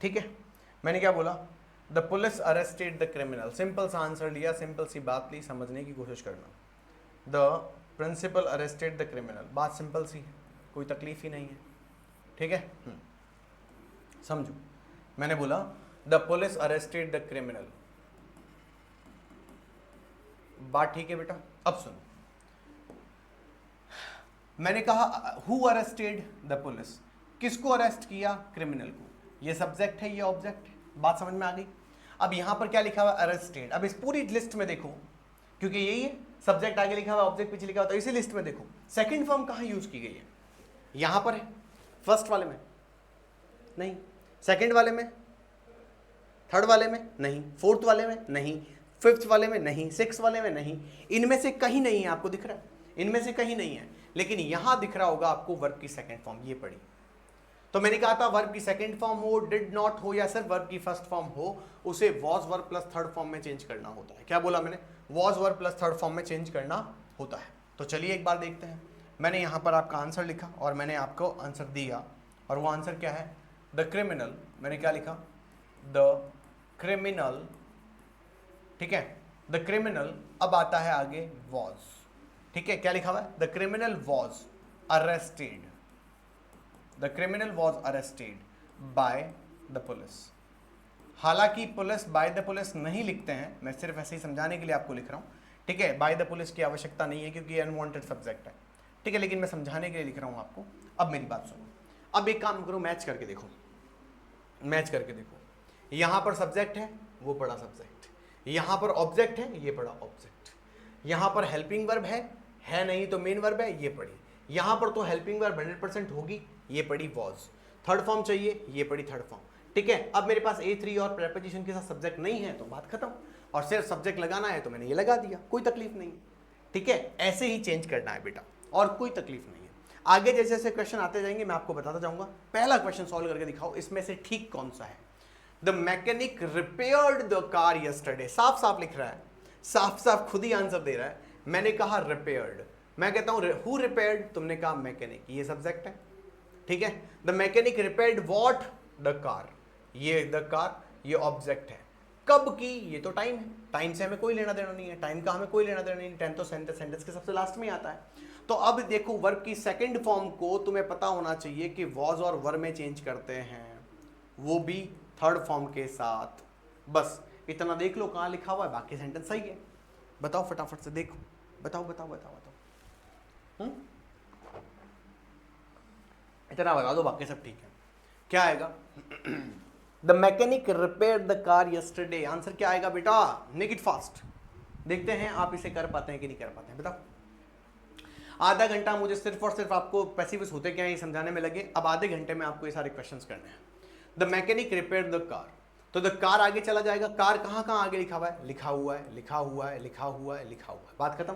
ठीक है। मैंने क्या बोला, the police arrested the criminal. Simple सा आंसर लिया, सिंपल सी बात ली, समझने की कोशिश करना। The principal arrested the criminal, बात सिंपल सी है, कोई तकलीफ ही नहीं है, ठीक है। समझो, मैंने बोला the police arrested the criminal, बात ठीक है बेटा। अब सुनो, मैंने कहा हु अरेस्टेड द पुलिस, किसको अरेस्ट किया, क्रिमिनल को। ये सब्जेक्ट है, ये ऑब्जेक्ट है, बात समझ में आ गई। अब यहां पर क्या लिखा हुआ है, अरेस्टेड। अब इस पूरी लिस्ट में देखो, क्योंकि यही है, सब्जेक्ट आगे लिखा हुआ है, ऑब्जेक्ट पीछे लिखा हुआ है, तो इसी लिस्ट में देखो सेकंड फॉर्म कहां यूज की गई है, यहां पर है, फर्स्ट वाले में नहीं, सेकंड वाले में, थर्ड वाले में नहीं, फोर्थ वाले में नहीं, फिफ्थ वाले में नहीं, सिक्स वाले में नहीं, इनमें से कहीं नहीं है, आपको दिख रहा है, इनमें से कहीं नहीं है, लेकिन यहां दिख रहा होगा आपको वर्ब की सेकंड फॉर्म, ये पड़ी। तो मैंने कहा था वर्ब की सेकंड फॉर्म हो, डिड नॉट हो, या सिर्फ वर्ब की फर्स्ट फॉर्म हो, उसे was verb plus third form में चेंज करना होता है। क्या बोला मैंने, was verb plus third form में चेंज करना होता है। तो चलिए एक बार देखते हैं। मैंने यहां पर आपका आंसर लिखा और मैंने आपको आंसर दिया, और वो आंसर क्या है, द क्रिमिनल। मैंने क्या लिखा, द क्रिमिनल, ठीक है, द क्रिमिनल। अब आता है आगे वॉज, ठीक है, क्या लिखा हुआ है, the criminal was arrested, the criminal was arrested by the police. हालांकि पुलिस बाय द पुलिस नहीं लिखते हैं, मैं सिर्फ ऐसे ही समझाने के लिए आपको लिख रहा हूं, ठीक है, बाय द पुलिस की आवश्यकता नहीं है क्योंकि ये अनवांटेड सब्जेक्ट है, ठीक है, लेकिन मैं समझाने के लिए लिख रहा हूं आपको। अब मेरी बात सुनो, अब एक काम करो, मैच करके देखो, मैच करके देखो, यहां पर सब्जेक्ट है, वो पड़ा सब्जेक्ट, यहां पर ऑब्जेक्ट है, ये पड़ा ऑब्जेक्ट, यहां पर हेल्पिंग वर्ब है नहीं तो मेन वर्ब है, ये पड़ी, यहां पर तो हेल्पिंग वर्ब 100% होगी, ये पड़ी वॉज। थर्ड फॉर्म चाहिए, ये पड़ी थर्ड फॉर्म, ठीक है। अब मेरे पास A3 और प्रेपोजिशन के साथ सब्जेक्ट नहीं है तो बात खत्म, और सिर्फ सब्जेक्ट लगाना है तो मैंने ये लगा दिया, कोई तकलीफ नहीं, ठीक है। ऐसे ही चेंज करना है बेटा, और कोई तकलीफ नहीं है। आगे जैसे जैसे क्वेश्चन आते जाएंगे मैं आपको बताता जाऊंगा। पहला क्वेश्चन सॉल्व करके दिखाओ, इसमें से ठीक कौन सा है। The mechanic repaired the car yesterday, साफ साफ लिख रहा है, साफ साफ खुद ही आंसर दे रहा है। मैंने कहा रिपेयर्ड, मैं कहता हूं हु रिपेयर्ड, तुमने कहा मैकेनिक, ये सब्जेक्ट है, ठीक है। The mechanic repaired what, the car, ये द कार, ये ऑब्जेक्ट है। कब की, ये तो टाइम है, टाइम से हमें कोई लेना देना नहीं है, टाइम का हमें कोई लेना देना नहीं, टाइम तो सेंटेंस के सबसे लास्ट में आता है। तो अब देखो वर्ब की सेकंड फॉर्म को तुम्हें पता होना चाहिए कि वॉज और वर में चेंज करते हैं, वो भी थर्ड फॉर्म के साथ। बस इतना देख लो कहां लिखा हुआ है, बाकी सेंटेंस सही है। बताओ फटाफट से, देखो, बताओ बताओ बताओ बताओ, इतना बता दो, बाकी सब ठीक है। क्या आएगा, the mechanic repair the car yesterday, answer क्या आएगा बेटा, मेक इट फास्ट। देखते हैं आप इसे कर पाते हैं कि नहीं कर पाते हैं, बताओ। आधा घंटा मुझे सिर्फ और सिर्फ आपको पैसिव्स होते क्या है ये समझाने में लगे, अब आधे घंटे में आपको ये सारे क्वेश्चंस करने हैं। The mechanic repair the car, तो द कार आगे चला जाएगा, कार कहां कहां आगे लिखा हुआ है, लिखा हुआ है, लिखा हुआ है, लिखा हुआ है, लिखा हुआ है, बात खत्म।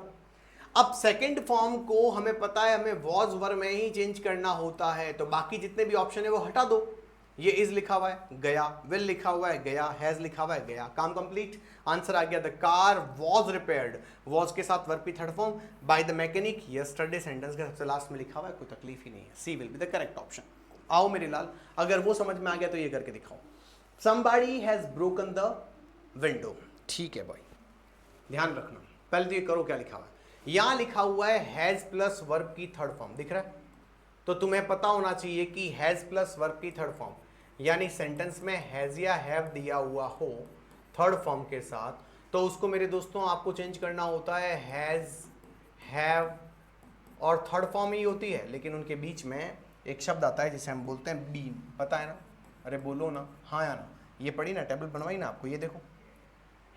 अब सेकंड फॉर्म को हमें पता है, हमें वॉज वर में ही चेंज करना होता है, तो बाकी जितने भी ऑप्शन है वो हटा दो। ये इज लिखा हुआ है, गया, विल लिखा हुआ है, गया, हैज लिखा हुआ है, गया, काम कंप्लीट। आंसर आ गया, the car was repaired, was के साथ वर्ब की third form, by the mechanic yesterday sentence के सबसे लास्ट में लिखा हुआ है, कोई तकलीफ ही नहीं है, C will be the correct option. आओ मेरे लाल, अगर वो समझ में आ गया तो ये करके दिखाओ। somebody has broken the window, ठीक है भाई, ध्यान रखना, पहले तो ये करो क्या लिखा हुआ है, यहां लिखा हुआ है हैज प्लस वर्ब की थर्ड फॉर्म, दिख रहा है, तो तुम्हें पता होना चाहिए कि हैज प्लस वर्ब की थर्ड फॉर्म, यानी सेंटेंस में हैज या हैव दिया हुआ हो थर्ड फॉर्म के साथ, तो उसको मेरे दोस्तों आपको चेंज करना होता है हैज, हैव, और थर्ड फॉर्म ही होती है, लेकिन उनके बीच में एक शब्द आता है जिसे हम बोलते हैं बीन, पता है ना, अरे बोलो ना, हाँ या ना, ये पढ़ी ना, टेबल बनवाई ना आपको, ये देखो,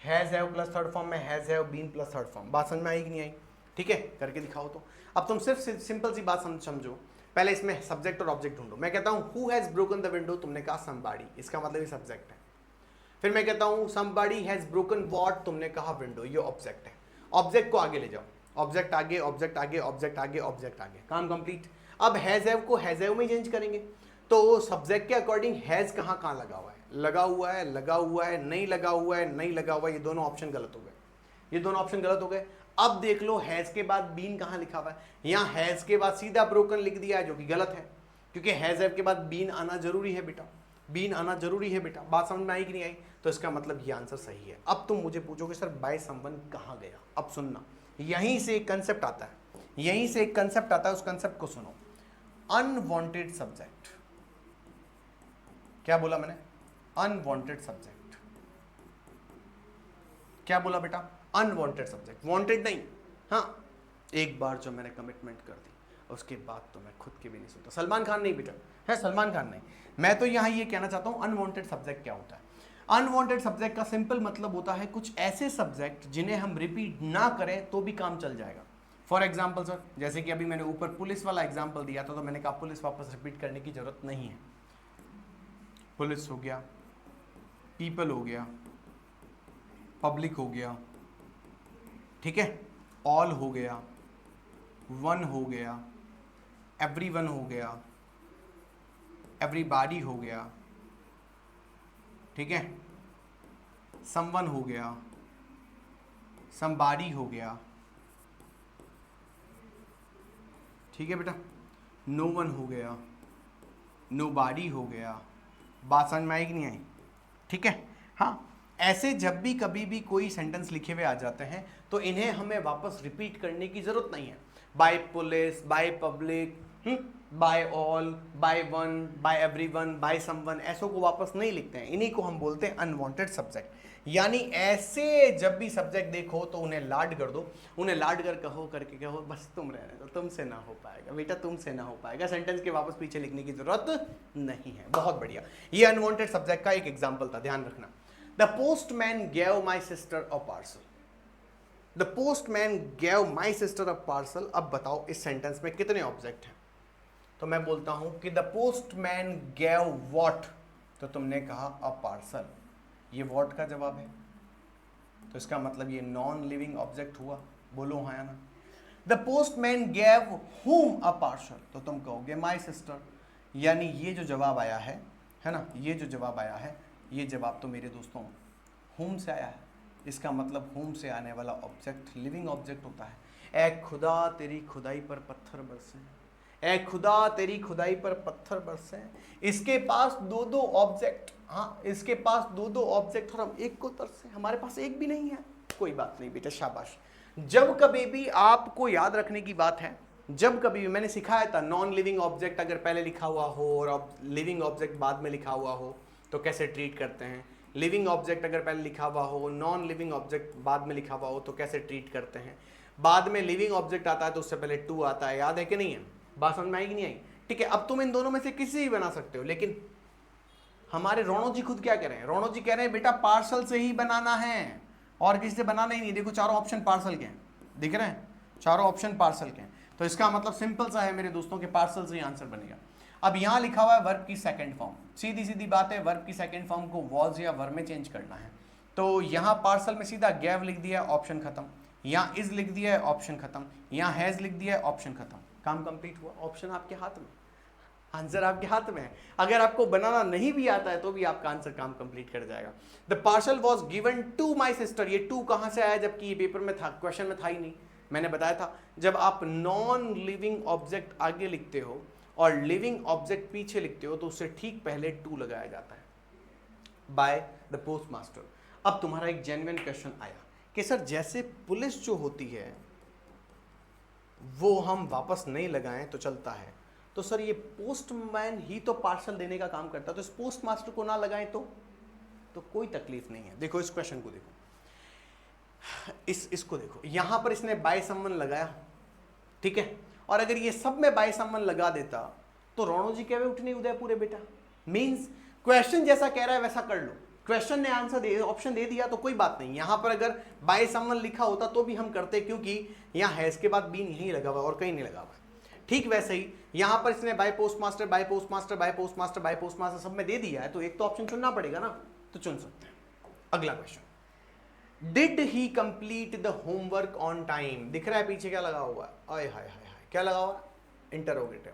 has have plus third form में has have been plus third form, बात समझ में आई कि नहीं आई, ठीक है, करके दिखाओ। तो अब तुम सिर्फ सिंपल सी बात समझो, पहले इसमें सब्जेक्ट और ऑब्जेक्ट ढूंढो। मैं कहता हूं who has broken the window, तुमने कहा समबॉडी, इसका मतलब ये सब्जेक्ट है। फिर मैं कहता हूं समबॉडी हैज ब्रोकन व्हाट, तुमने कहा विंडो, ये ऑब्जेक्ट है। ऑब्जेक्ट को आगे ले जाओ, ऑब्जेक्ट आगे, ऑब्जेक्ट आगे, ऑब्जेक्ट आगे, ऑब्जेक्ट आगे, काम कंप्लीट। अब हैज हैव को हैज हैव में चेंज करेंगे, तो सब्जेक्ट के अकॉर्डिंग हैज कहां कहां लगा हुआ है, लगा हुआ है, लगा हुआ है, नहीं लगा हुआ है, नहीं लगा हुआ है, ये दोनों ऑप्शन गलत हो गए, ये दोनों ऑप्शन गलत हो गए। अब देख लो हैज के बाद बीन कहां लिखा हुआ है, यहां हैज के बाद सीधा ब्रोकन लिख दिया है, जो कि गलत है, क्योंकि हैज हैव के बाद बीन आना जरूरी है बेटा, बीन आना जरूरी है बेटा, बात समझ में आई कि नहीं आई, तो इसका मतलब ये आंसर सही है। अब तुम मुझे पूछोगे सर बाय समवन कहां गया, अब सुनना, यहीं से एक कंसेप्ट आता है, यहीं से एक कंसेप्ट आता है, उस कंसेप्ट को सुनो। अनवांटेड सब्जेक्ट, क्या बोला मैंने? Unwanted subject. क्या बोला बेटा? अनवांटेड सब्जेक्ट, वांटेड नहीं। हाँ, एक बार जो मैंने कमिटमेंट कर दी उसके बाद तो मैं खुद के भी नहीं सुनता। सलमान खान नहीं बेटा, है सलमान खान नहीं। मैं तो यहाँ ये कहना चाहता हूँ अनवांटेड सब्जेक्ट क्या होता है। अनवांटेड सब्जेक्ट का सिंपल मतलब होता है कुछ ऐसे सब्जेक्ट जिन्हें हम रिपीट ना करें तो भी काम चल जाएगा। फॉर एग्जाम्पल सर, जैसे कि अभी मैंने ऊपर पुलिस वाला एग्जाम्पल दिया था, तो मैंने कहा पुलिस वापस रिपीट करने की जरूरत नहीं है। पुलिस हो गया, पीपल हो गया, पब्लिक हो गया, ठीक है, ऑल हो गया, वन हो गया, एवरीवन हो गया, एवरीबॉडी हो गया, ठीक है, समवन हो गया, समबॉडी हो गया, ठीक है बेटा, नो वन हो गया, नो बॉडी हो गया। बात समझ में आई कि नहीं आई? ठीक है। हाँ, ऐसे जब भी कभी भी कोई सेंटेंस लिखे हुए आ जाते हैं तो इन्हें हमें वापस रिपीट करने की जरूरत नहीं है। By police, by public, by all, by one, by everyone, by someone, ऐसों को वापस नहीं लिखते हैं। इन्हीं को हम बोलते हैं अनवांटेड सब्जेक्ट। यानी ऐसे जब भी सब्जेक्ट देखो तो उन्हें लाड कर दो, उन्हें लाड कर कहो करके कहो बस तुम रहने दो, तुमसे ना हो पाएगा बेटा, तुमसे ना हो पाएगा। सेंटेंस के वापस पीछे लिखने की जरूरत नहीं है। बहुत बढ़िया, ये अनवांटेड सब्जेक्ट का एक एग्जाम्पल था, ध्यान रखना। The postman gave my sister a parcel. The postman gave my sister a parcel. अब बताओ इस सेंटेंस में कितने ऑब्जेक्ट हैं? तो मैं बोलता हूं कि द पोस्टमैन गेव व्हाट, तो तुमने कहा अ पार्सल, ये व्हाट का जवाब है, तो इसका मतलब ये नॉन लिविंग ऑब्जेक्ट हुआ। बोलो हाँ या ना? द पोस्टमैन गेव हुम अ पार्सल, तो तुम कहोगे माई सिस्टर। यानी ये जो जवाब आया है ना, ये जो जवाब आया है, ये जवाब तो मेरे दोस्तों होम से आया है। इसका मतलब होम से आने वाला ऑब्जेक्ट लिविंग ऑब्जेक्ट होता है। ए खुदा तेरी खुदाई पर पत्थर बरसे, ए खुदा तेरी खुदाई पर पत्थर बरसे। इसके पास दो दो ऑब्जेक्ट, हाँ इसके पास दो दो ऑब्जेक्ट और हम एक को तरसे, हमारे पास एक भी नहीं है। कोई बात नहीं बेटा, शाबाश। जब कभी भी आपको याद रखने की बात है, जब कभी भी मैंने सिखाया था नॉन लिविंग ऑब्जेक्ट अगर पहले लिखा हुआ हो और लिविंग ऑब्जेक्ट बाद में लिखा हुआ हो तो कैसे ट्रीट करते हैं। लिविंग ऑब्जेक्ट अगर पहले लिखा हुआ हो, नॉन लिविंग ऑब्जेक्ट बाद में लिखा हुआ हो तो कैसे ट्रीट करते हैं। बाद में लिविंग ऑब्जेक्ट आता है तो उससे पहले टू आता है, याद है कि नहीं है? बात समझ में आई कि नहीं आई? ठीक है, अब तुम इन दोनों में से किसी भी बना सकते हो, लेकिन हमारे रोनो जी खुद क्या कह रहे हैं? रोनो जी कह रहे हैं बेटा पार्सल से ही बनाना है और किसी से बनाना ही नहीं। देखो चारों ऑप्शन पार्सल के हैं, दिख रहे हैं? चारों ऑप्शन पार्सल के हैं, तो इसका मतलब सिंपल सा है मेरे दोस्तों के पार्सल से ही आंसर बनेगा। अब यहां लिखा हुआ है वर्ब की सेकंड फॉर्म, सीधी सीधी बात है, वर्ब की सेकंड फॉर्म को वॉज या वर्ब में चेंज करना है। तो यहां पार्सल में सीधा गैव लिख दिया है, ऑप्शन खत्म। यहां इज लिख दिया है, ऑप्शन खत्म। यहां हैज लिख दिया है, ऑप्शन खत्म, काम कंप्लीट हुआ। ऑप्शन आपके हाथ में, आंसर आपके हाथ में है। अगर आपको बनाना नहीं भी आता है तो भी आपका आंसर काम कंप्लीट कर जाएगा। The parcel was given to my sister, ये टू कहां से आया जबकि ये पेपर में था, क्वेश्चन में था ही नहीं। मैंने बताया था जब आप नॉन लिविंग ऑब्जेक्ट आगे लिखते हो और लिविंग ऑब्जेक्ट पीछे लिखते हो तो उससे ठीक पहले टू लगाया जाता है, बाय द पोस्ट मास्टर। अब तुम्हारा एक जेन्युइन क्वेश्चन आया कि सर जैसे पुलिस जो होती है वो हम वापस नहीं लगाएं तो चलता है, तो सर ये पोस्टमैन ही तो पार्सल देने का काम करता है, तो इस पोस्ट मास्टर को ना लगाएं तो कोई तकलीफ नहीं है। देखो इस क्वेश्चन को देखो, इसको देखो, यहां पर इसने बाय समवन लगाया, ठीक है, और अगर ये सब में बाय समवन लगा देता तो रोनो जी कह उठने उदयपुर बेटा। मींस क्वेश्चन जैसा कह रहा है वैसा कर लो, क्वेश्चन ने आंसर दे ऑप्शन दे दिया तो कोई बात नहीं। यहां पर अगर बाय समवन लिखा होता तो भी हम करते, क्योंकि यहां हैज के बाद बी नहीं लगा हुआ और कहीं नहीं लगा हुआ। ठीक वैसे ही यहां पर इसने by post master, by post master, by post master, by post master सब में दे दिया है, तो एक तो ऑप्शन चुनना पड़ेगा ना, तो चुन सकते हैं। अगला question, did he complete the homework on time. दिख रहा है पीछे क्या लगा हुआ है? आय हाय हाय हाय, क्या लगा हुआ? इंटरोगेटिव।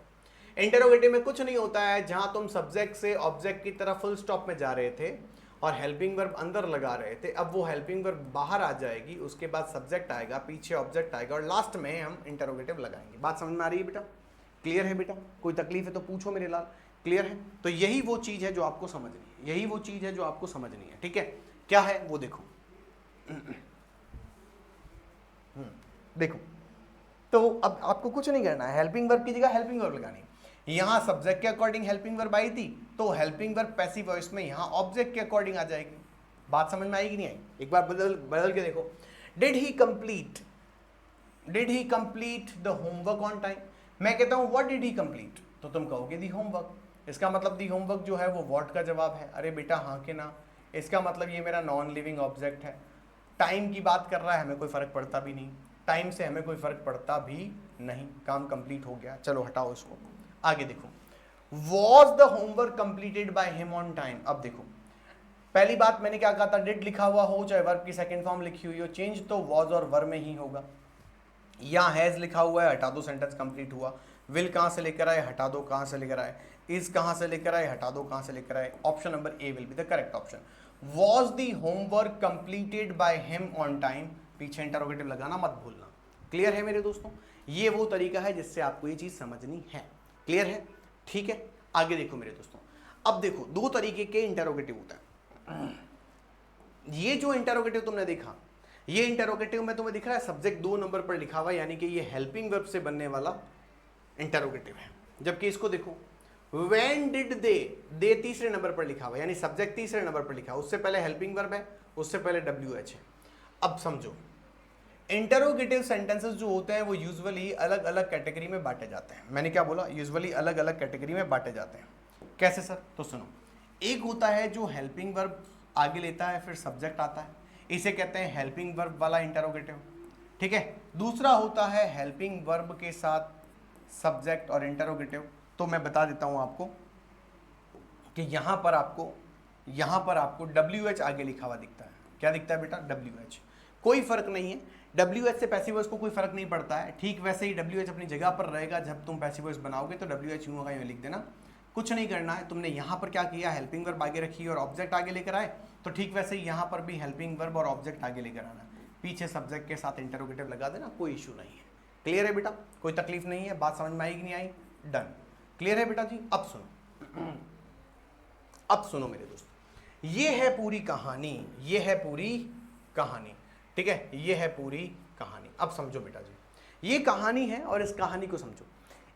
इंटरोगेटिव में कुछ नहीं होता है, जहां तुम सब्जेक्ट से ऑब्जेक्ट की तरफ फुल स्टॉप में जा रहे थे और हेल्पिंग वर्ब अंदर लगा रहे थे, अब वो हेल्पिंग वर्ब बाहर आ जाएगी, उसके बाद सब्जेक्ट आएगा, पीछे ऑब्जेक्ट आएगा और लास्ट में हम इंटरोगेटिव लगाएंगे। बात समझ में आ रही है बेटा? क्लियर है बेटा? कोई तकलीफ है तो पूछो मेरे लाल। क्लियर है? तो यही वो चीज है जो आपको समझनी है, यही वो चीज है जो आपको समझनी है। ठीक है, क्या है वो देखो। देखो, तो अब आपको कुछ नहीं करना है, हेल्पिंग वर्ब की जगह हेल्पिंग वर्ब लगानी। यहां सब्जेक्ट के अकॉर्डिंग हेल्पिंग वर्ब आई थी, तो हेल्पिंग वर्ब पैसिव वॉइस में यहां ऑब्जेक्ट के अकॉर्डिंग आ जाएगी। बात समझ में आएगी नहीं आई? एक बार बदल बदल के देखो। Did he complete the homework on time? मैं कहता हूं व्हाट डिड ही कंप्लीट, तो तुम कहोगे दी होमवर्क। इसका मतलब दी होमवर्क जो है वो व्हाट का जवाब है। अरे बेटा हाँ के ना, इसका मतलब ये मेरा नॉन लिविंग ऑब्जेक्ट है। टाइम की बात कर रहा है, हमें कोई फर्क पड़ता भी नहीं, टाइम से हमें कोई फर्क पड़ता भी नहीं, काम कंप्लीट हो गया। चलो हटाओ इसको, आगे देखो। Was the homework completed by him on time? अब देखो, पहली बात मैंने क्या कहा था, डिड लिखा हुआ हो चाहे वर्ब की सेकंड फॉर्म लिखी हुई हो, चेंज तो वॉज और वर्ब में ही होगा। यहाँ हैज लिखा हुआ है, हटा दो, सेंटेंस कंप्लीट हुआ। विल कहाँ से लेकर आए, हटा दो, कहाँ से लेकर आए। इज कहाँ से लेकर आए, हटा दो, कहाँ से लेकर आए। Option number A will be the correct option. Was the homework completed by him on time, पीछे इंटरोगेटिव लगाना मत भूलना। क्लियर है मेरे दोस्तों? ये वो तरीका है जिससे आपको ये चीज समझनी है। क्लियर है? ठीक है, आगे देखो मेरे दोस्तों। अब देखो, दो तरीके के इंटरोगेटिव होता है। ये जो इंटरोगेटिव तुमने देखा, ये इंटरोगेटिव में तुम्हें दिख रहा है सब्जेक्ट 2 नंबर पर लिखा हुआ, यानी कि ये हेल्पिंग वर्ब से बनने वाला इंटरोगेटिव है। जबकि इसको देखो, व्हेन डिड दे तीसरे नंबर पर लिखा हुआ, यानी सब्जेक्ट तीसरे नंबर पर लिखा हुआ, उससे पहले हेल्पिंग वर्ब है, उससे पहले WH है। अब समझो, इंटरोगेटिव सेंटेंसेस जो होते हैं वो यूजुअली अलग अलग कैटेगरी में बांटे जाते हैं। मैंने क्या बोला? यूजुअली अलग अलग कैटेगरी में बांटे जाते हैं। कैसे सर? तो सुनो, एक होता है जो हेल्पिंग वर्ब आगे लेता है फिर सब्जेक्ट आता है, इसे कहते हैं हेल्पिंग वर्ब वाला इंटरोगेटिव। ठीक है। दूसरा होता है हेल्पिंग वर्ब के साथ सब्जेक्ट और इंटरोगेटिव। तो मैं बता देता हूं आपको कि यहां पर आपको WH आगे लिखा हुआ दिखता है। क्या दिखता है बेटा? WH। कोई फर्क नहीं है, WH से पैसिव वॉइस को कोई फर्क नहीं पड़ता है। ठीक वैसे ही WH अपनी जगह पर रहेगा। जब तुम पैसिव वॉइस बनाओगे तो WH यूं होगा, यूं लिख देना, कुछ नहीं करना है। तुमने यहाँ पर क्या किया, हेल्पिंग वर्ब आगे रखी और ऑब्जेक्ट आगे लेकर आए, तो ठीक वैसे ही यहाँ पर भी हेल्पिंग वर्ब और ऑब्जेक्ट आगे लेकर आना, पीछे सब्जेक्ट के साथ इंटरोगेटिव लगा देना, कोई इशू नहीं है। क्लियर है बेटा? कोई तकलीफ नहीं है? बात समझ में आई कि नहीं आई? डन। क्लियर है बेटा जी? अब सुनो, अब सुनो मेरे दोस्त, ये है पूरी कहानी, ये है पूरी कहानी। ठीक है, ये है पूरी कहानी। अब समझो बेटा जी, ये कहानी है और इस कहानी को समझो।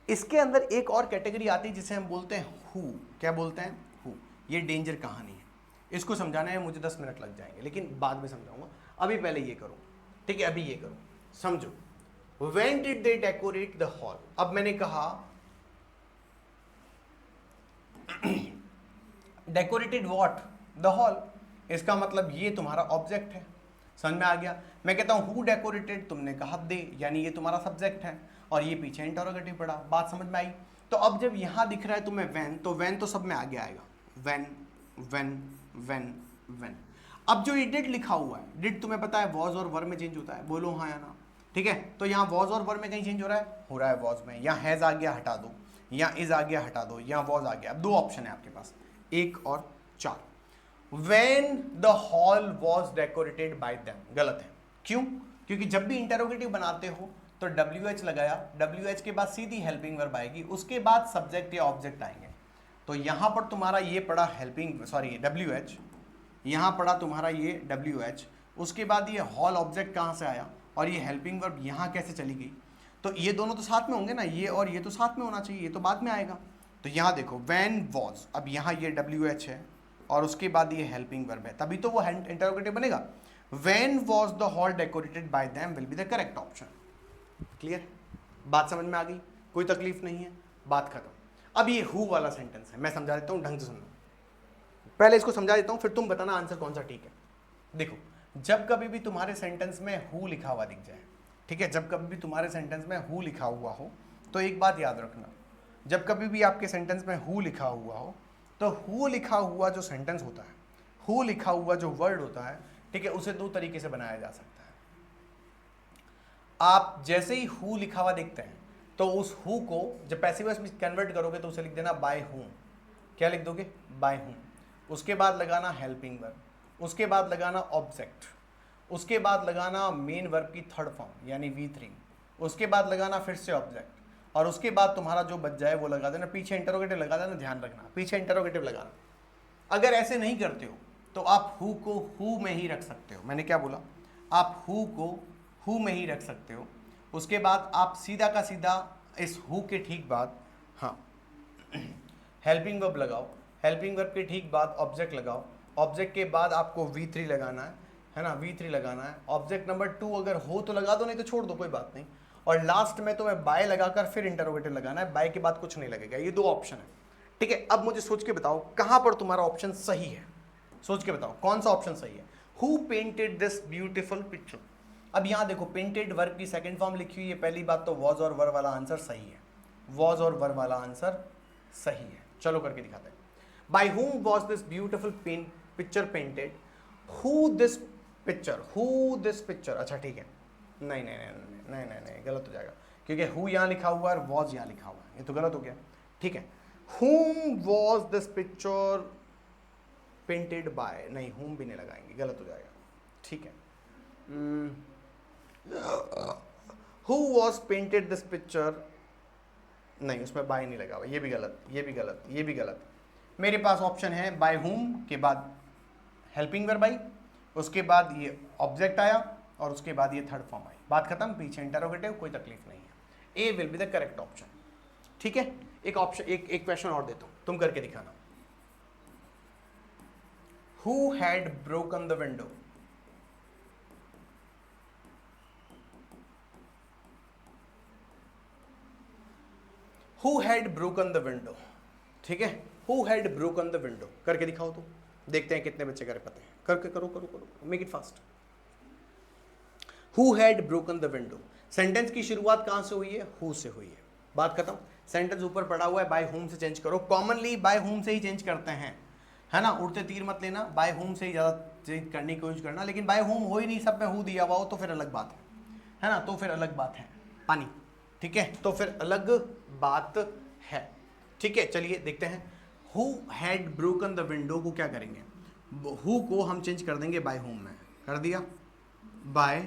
इसके अंदर एक और कैटेगरी आती है जिसे हम बोलते हैं हु। क्या बोलते हैं? हु। ये डेंजर कहानी है। इसको समझाने में मुझे 10 मिनट लग जाएंगे, लेकिन बाद में समझाऊंगा। अभी पहले ये करो। ठीक है, अभी ये करो, समझो। When did they decorate the hall? अब मैंने कहा डेकोरेटेड वॉट? The hall. इसका मतलब ये तुम्हारा ऑब्जेक्ट है। समझ में आ गया? मैं कहता हूं हु डेकोरेटेड, तुमने कहा दे, यानी ये तुम्हारा सब्जेक्ट है और ये पीछे इंटरोगेटिव पड़ा। बात समझ में आई? तो अब जब यहां दिख रहा है तुम्हें व्हेन, तो व्हेन तो सब में आगे आएगा। When when when when. अब जो ये डिड लिखा हुआ है, डिड तुम्हें पता है वॉज और वर्ब में चेंज होता है, बोलो हाँ या ना। ठीक है, तो यहाँ वॉज और वर्ब में कहीं चेंज हो रहा है? हो रहा है वॉज में। यहाँ हैज आ गया, हटा दो, यहाँ इज आ गया, हटा दो, यहाँ वॉज आ गया। अब 2 ऑप्शन है आपके पास, 1 और 4। When the hall was decorated by them, गलत है। क्यों? क्योंकि जब भी इंटरोगेटिव बनाते हो तो WH लगाया, WH के बाद सीधी हेल्पिंग वर्ब आएगी, उसके बाद सब्जेक्ट या ऑब्जेक्ट आएंगे। तो यहां पर तुम्हारा ये पड़ा WH, यहां पड़ा तुम्हारा ये WH, उसके बाद ये हॉल ऑब्जेक्ट कहां से आया और ये हेल्पिंग वर्ब यहां कैसे चली गई? तो ये दोनों तो साथ में होंगे ना, ये और ये तो साथ में होना चाहिए, ये तो बाद में आएगा। तो यहां देखो when was, अब यहां ये WH है और उसके बाद ये हेल्पिंग वर्ब है, तभी तो वो इंटरोगेटिव बनेगा। When was the hall decorated by them will be the correct option. Clear? बात समझ में आ गई? कोई तकलीफ नहीं है? बात खत्म। अब ये हु वाला सेंटेंस है, मैं समझा देता हूं, ढंग से सुनना। पहले इसको समझा देता हूं, फिर तुम बताना आंसर कौन सा ठीक है। देखो, जब कभी भी तुम्हारे सेंटेंस में हु लिखा हुआ दिख जाए, ठीक है, जब कभी भी तुम्हारे सेंटेंस में हु लिखा हुआ हो, तो एक बात याद रखना, जब कभी भी आपके सेंटेंस में हु लिखा हुआ हो, तो हु लिखा हुआ जो सेंटेंस होता है, हु लिखा हुआ जो वर्ड होता है, ठीक है, उसे 2 तरीके से बनाया जा सकता है। आप जैसे ही हु लिखा हुआ देखते हैं तो उस हु को जब पैसिव वॉइस में कन्वर्ट करोगे तो उसे लिख देना बाय हूम। क्या लिख दोगे? Bye whom. उसके बाद लगाना हेल्पिंग वर्ब, उसके बाद लगाना ऑब्जेक्ट, उसके बाद लगाना मेन वर्ब की थर्ड फॉर्म यानी V3, उसके बाद लगाना फिर से ऑब्जेक्ट, और उसके बाद तुम्हारा जो बच जाए वो लगा देना, पीछे इंटरोगेटिव लगा देना, ध्यान रखना पीछे इंटरोगेटिव लगाना। अगर ऐसे नहीं करते हो तो आप हु को हु में ही रख सकते हो। मैंने क्या बोला? आप हु को हु में ही रख सकते हो। उसके बाद आप सीधा का सीधा इस हु के ठीक बाद, हाँ हेल्पिंग वर्ब लगाओ, हेल्पिंग वर्ब के ठीक बाद ऑब्जेक्ट लगाओ, ऑब्जेक्ट के बाद आपको V3 लगाना है ना, V3 लगाना है। ऑब्जेक्ट नंबर 2 अगर हो तो लगा दो, नहीं तो छोड़ दो, कोई बात नहीं। और लास्ट में तो मैं बाय लगाकर फिर इंटरोगेटिव लगाना है, बाय के बाद कुछ नहीं लगेगा। ये 2 ऑप्शन है, ठीक है। अब मुझे सोच के बताओ कहां पर तुम्हारा ऑप्शन सही है, सोच के बताओ कौन सा ऑप्शन सही है। Who painted this beautiful picture. अब यहां देखो पेंटेड वर्ब की सेकंड फॉर्म लिखी हुई है, पहली बात तो वॉज और वर वाला आंसर सही है, वॉज और वर वाला आंसर सही है। चलो करके दिखाते हैं। By whom was this beautiful picture painted? Who this picture? अच्छा ठीक है, नहीं गलत हो जाएगा, क्योंकि who यहाँ लिखा हुआ है और was यहाँ लिखा हुआ है, ये तो गलत हो गया, ठीक है। whom was this picture painted by, नहीं whom भी नहीं लगाएंगे, गलत हो जाएगा, ठीक है। who was painted this picture, नहीं उसमें बाय नहीं लगा हुआ, ये भी गलत, ये भी गलत, ये भी गलत। मेरे पास ऑप्शन है बाय whom के बाद हेल्पिंग वर्ब आई, उसके बाद ये ऑब्जेक्ट आया और उसके बाद ये थर्ड फॉर्म आई, बात खत्म, पीछे इंटरोगेटिव, कोई तकलीफ नहीं है। A will be the correct option, ठीक है। एक ऑप्शन, एक क्वेश्चन और देता हूं, तुम करके दिखाना। Who had broken the window, who had broken the window, ठीक है। Who had broken the window करके दिखाओ तो, देखते हैं कितने बच्चे कर पाते हैं, करके करो करो करो, make it fast. Who had broken the window, sentence की शुरुआत कहां से हुई है, हु से हुई है, बात खत्म। सेंटेंस ऊपर पड़ा हुआ है, बाय हुम से चेंज करो, कॉमनली बाय हुम से ही चेंज करते हैं, है ना, उड़ते तीर मत लेना, बाय हुम से ही ज़्यादा चेंज करने की कोशिश करना, लेकिन बाय हुम हो ही नहीं, सब में हु दिया हुआ हो तो फिर अलग बात है ना, तो फिर अलग बात है, पानी, ठीक है, तो फिर अलग बात है, ठीक है। चलिए देखते हैं, who had broken the window को क्या करेंगे, हु को हम चेंज कर देंगे बाय हुम में, कर दिया बाय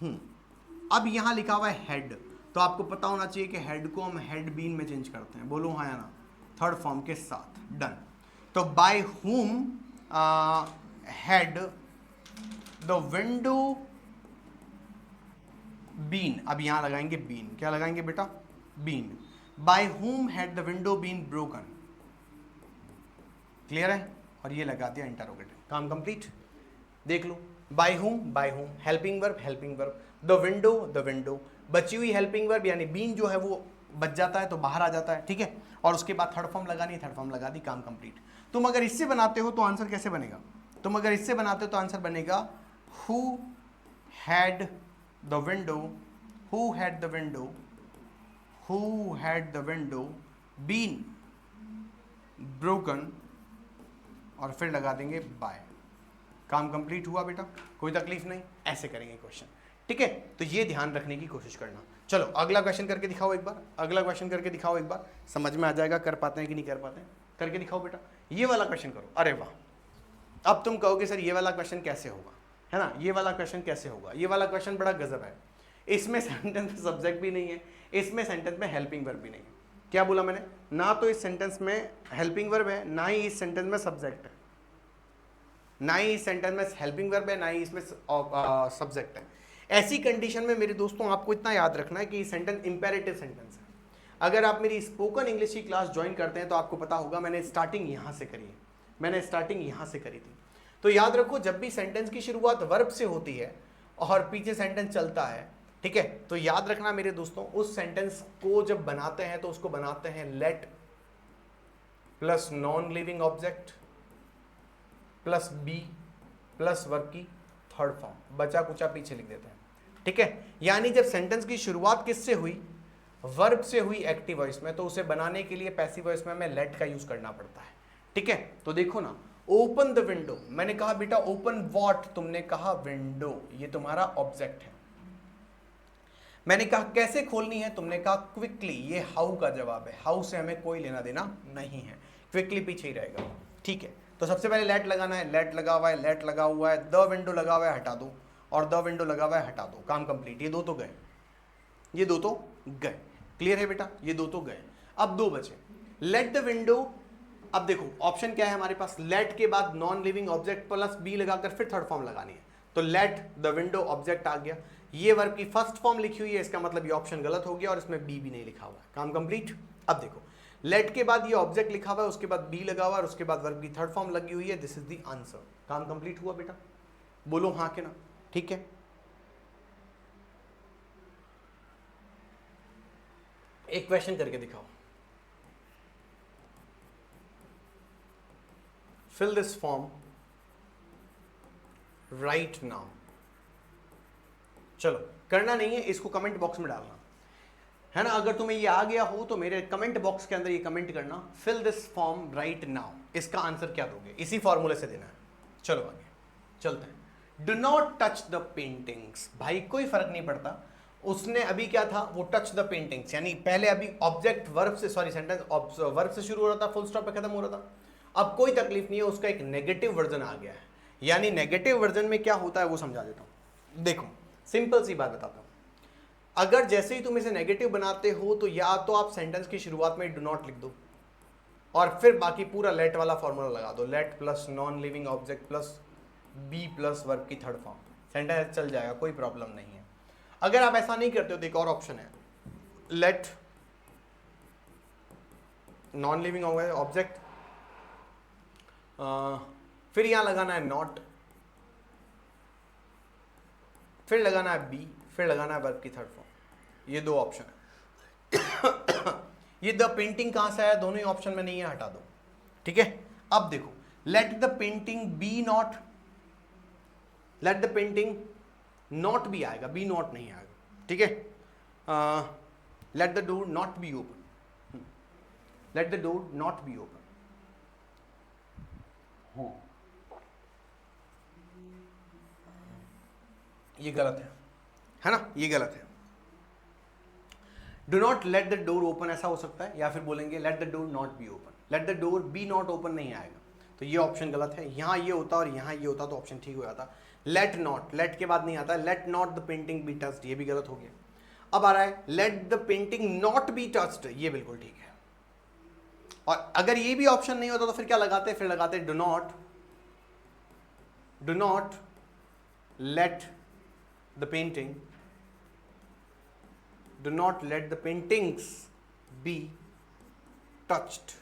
हुम। अब यहाँ लिखा हुआ है हेड, तो आपको पता होना चाहिए कि हेड को हम हेड बीन में चेंज करते हैं, बोलो हाँ या ना, थर्ड फॉर्म के साथ, डन। तो bye whom had the window been, अब यहाँ लगाएंगे बीन, क्या लगाएंगे बेटा, been. By whom had the window been broken, clear है, और ये लगा दिया इंटरोगेटिव, काम कंप्लीट। देख लो, by whom helping verb, the window, बची हुई हेल्पिंग वर्ब यानी बीन जो है वो बच जाता है तो बाहर आ जाता है, ठीक है, और उसके बाद थर्ड फॉर्म लगानी, थर्ड फॉर्म लगा दी, काम कंप्लीट। तुम अगर इससे बनाते हो तो आंसर कैसे बनेगा, तुम अगर इससे बनाते हो तो आंसर बनेगा who had the window, who had the window been broken, और फिर लगा देंगे बाय, काम कंप्लीट हुआ बेटा, कोई तकलीफ नहीं, ऐसे करेंगे क्वेश्चन, ठीक है। तो ये ध्यान रखने की कोशिश करना। चलो अगला क्वेश्चन करके दिखाओ एक बार, अगला क्वेश्चन करके दिखाओ एक बार, समझ में आ जाएगा कर पाते हैं कि नहीं कर पाते हैं, करके दिखाओ बेटा। ये वाला क्वेश्चन करो, अरे वाह, अब तुम कहोगे सर ये वाला क्वेश्चन कैसे होगा, है ना, ये वाला क्वेश्चन कैसे होगा, ये वाला क्वेश्चन बड़ा गजब है, इसमें सेंटेंस में सब्जेक्ट भी नहीं है, इसमें सेंटेंस में हेल्पिंग वर्ब भी नहीं है। क्या बोला मैंने, ना तो इस सेंटेंस में हेल्पिंग वर्ब है, ना ही इस सेंटेंस में सब्जेक्ट है, ना ही इस सेंटेंस में हेल्पिंग वर्ब है, ना ही इसमें सब्जेक्ट है। ऐसी कंडीशन में मेरे दोस्तों आपको इतना याद रखना है कि ये सेंटेंस इंपेरेटिव सेंटेंस है। अगर आप मेरी स्पोकन इंग्लिश की क्लास ज्वाइन करते हैं तो आपको पता होगा मैंने स्टार्टिंग यहाँ से करी है, मैंने स्टार्टिंग यहाँ से करी थी। तो याद रखो, जब भी सेंटेंस की शुरुआत वर्ब से होती है और पीछे सेंटेंस चलता है, ठीक है, तो याद रखना मेरे दोस्तों, उस सेंटेंस को जब बनाते हैं तो उसको बनाते हैं let plus non living object plus be plus verb की थर्ड फॉर्म, बचा कुचा पीछे लिख देते हैं, ठीक है। यानी जब सेंटेंस की शुरुआत किससे हुई, वर्ब से हुई एक्टिव वॉइस में, तो उसे बनाने के लिए पैसिव वॉइस में हमें लेट का यूज करना पड़ता है, ठीक है। तो देखो ना, ओपन द विंडो, मैंने कहा बेटा ओपन व्हाट, तुमने कहा विंडो, ये तुम्हारा ऑब्जेक्ट है। मैंने कहा कैसे खोलनी है, तुमने कहा क्विकली, ये हाउ का जवाब है, हाउ से हमें कोई लेना देना नहीं है, क्विकली पीछे ही रहेगा, ठीक है। तो सबसे पहले लेट लगाना है, लेट लगा हुआ है, लेट लगा हुआ है, द विंडो लगा हुआ है, हटा दो, और द विंडो लगा हुआ है, हटा दो, काम कंप्लीट। ये दो तो गए, ये दो तो गए, क्लियर है बेटा, ये दो तो गए। अब दो बचे, लेट द विंडो। अब देखो ऑप्शन क्या है हमारे पास, लेट के बाद non living object plus be लगाकर फिर थर्ड फॉर्म लगानी है, तो लेट द विंडो ऑब्जेक्ट आ गया, ये वर्ब की फर्स्ट फॉर्म लिखी हुई है, इसका मतलब ये ऑप्शन गलत हो गया और इसमें बी भी नहीं लिखा हुआ है, काम कंप्लीट। अब देखो लेट के बाद ये ऑब्जेक्ट लिखा हुआ है, उसके बाद बी लगा हुआ है और उसके बाद वर्ब की थर्ड फॉर्म लगी हुई है, दिस इज द आंसर। काम कंप्लीट हुआ बेटा, बोलो हाँ के ना, ठीक है। एक क्वेश्चन करके दिखाओ, fill this form right now. चलो करना नहीं है, इसको कमेंट बॉक्स में डालना है ना। अगर तुम्हें ये आ गया हो तो मेरे कमेंट बॉक्स के अंदर ये कमेंट करना, fill this form right now. इसका आंसर क्या दोगे, इसी फॉर्मूले से देना है। चलो आगे चलते हैं। Do not touch the paintings, भाई कोई फर्क नहीं पड़ता, उसने अभी क्या था, वो टच द पेंटिंग्स, यानी पहले अभी ऑब्जेक्ट वर्ब से, सॉरी सेंटेंस वर्ब से शुरू हो रहा था, फुल स्टॉप पे खत्म हो रहा था। अब कोई तकलीफ नहीं है, उसका एक नेगेटिव वर्जन आ गया है। यानी नेगेटिव वर्जन में क्या होता है वो समझा देता हूं। देखो सिंपल सी बात बताता हूं, अगर जैसे ही तुम इसे नेगेटिव बनाते हो तो या तो आप सेंटेंस की शुरुआत में डू नॉट लिख दो और फिर बाकी पूरा लेट वाला फॉर्मूला लगा दो, let plus non living object plus be plus verb की थर्ड फॉर्म, सेंटेंस चल जाएगा, कोई प्रॉब्लम नहीं है। अगर आप ऐसा नहीं करते हो तो एक और ऑप्शन है, लेट नॉन लिविंग ऑब्जेक्ट, फिर यहां लगाना है नॉट, फिर लगाना है बी, फिर लगाना है वर्ब की थर्ड फॉर्म। ये दो ऑप्शन है। ये द पेंटिंग कहां से आया, दोनों ही ऑप्शन में नहीं है, हटा दो, ठीक है। अब देखो, let the painting be not, let the painting not भी आएगा, बी नॉट नहीं आएगा, ठीक है। Let the door not be open, let the door not be open, ये गलत है ना, ये गलत है। Do not let the door open ऐसा हो सकता है, या फिर बोलेंगे let the door not be open, let the door be not open नहीं आएगा, तो ये ऑप्शन गलत है। यहां ये होता और यहां ये होता तो ऑप्शन ठीक हो जाता। लेट नॉट, लेट के बाद नहीं आता, let not the painting be touched, ये भी गलत हो गया। अब आ रहा है let the painting not be touched, ये बिल्कुल ठीक है। और अगर ये भी ऑप्शन नहीं होता तो फिर क्या लगाते, फिर लगाते do not late the painting, do not let the paintings be touched।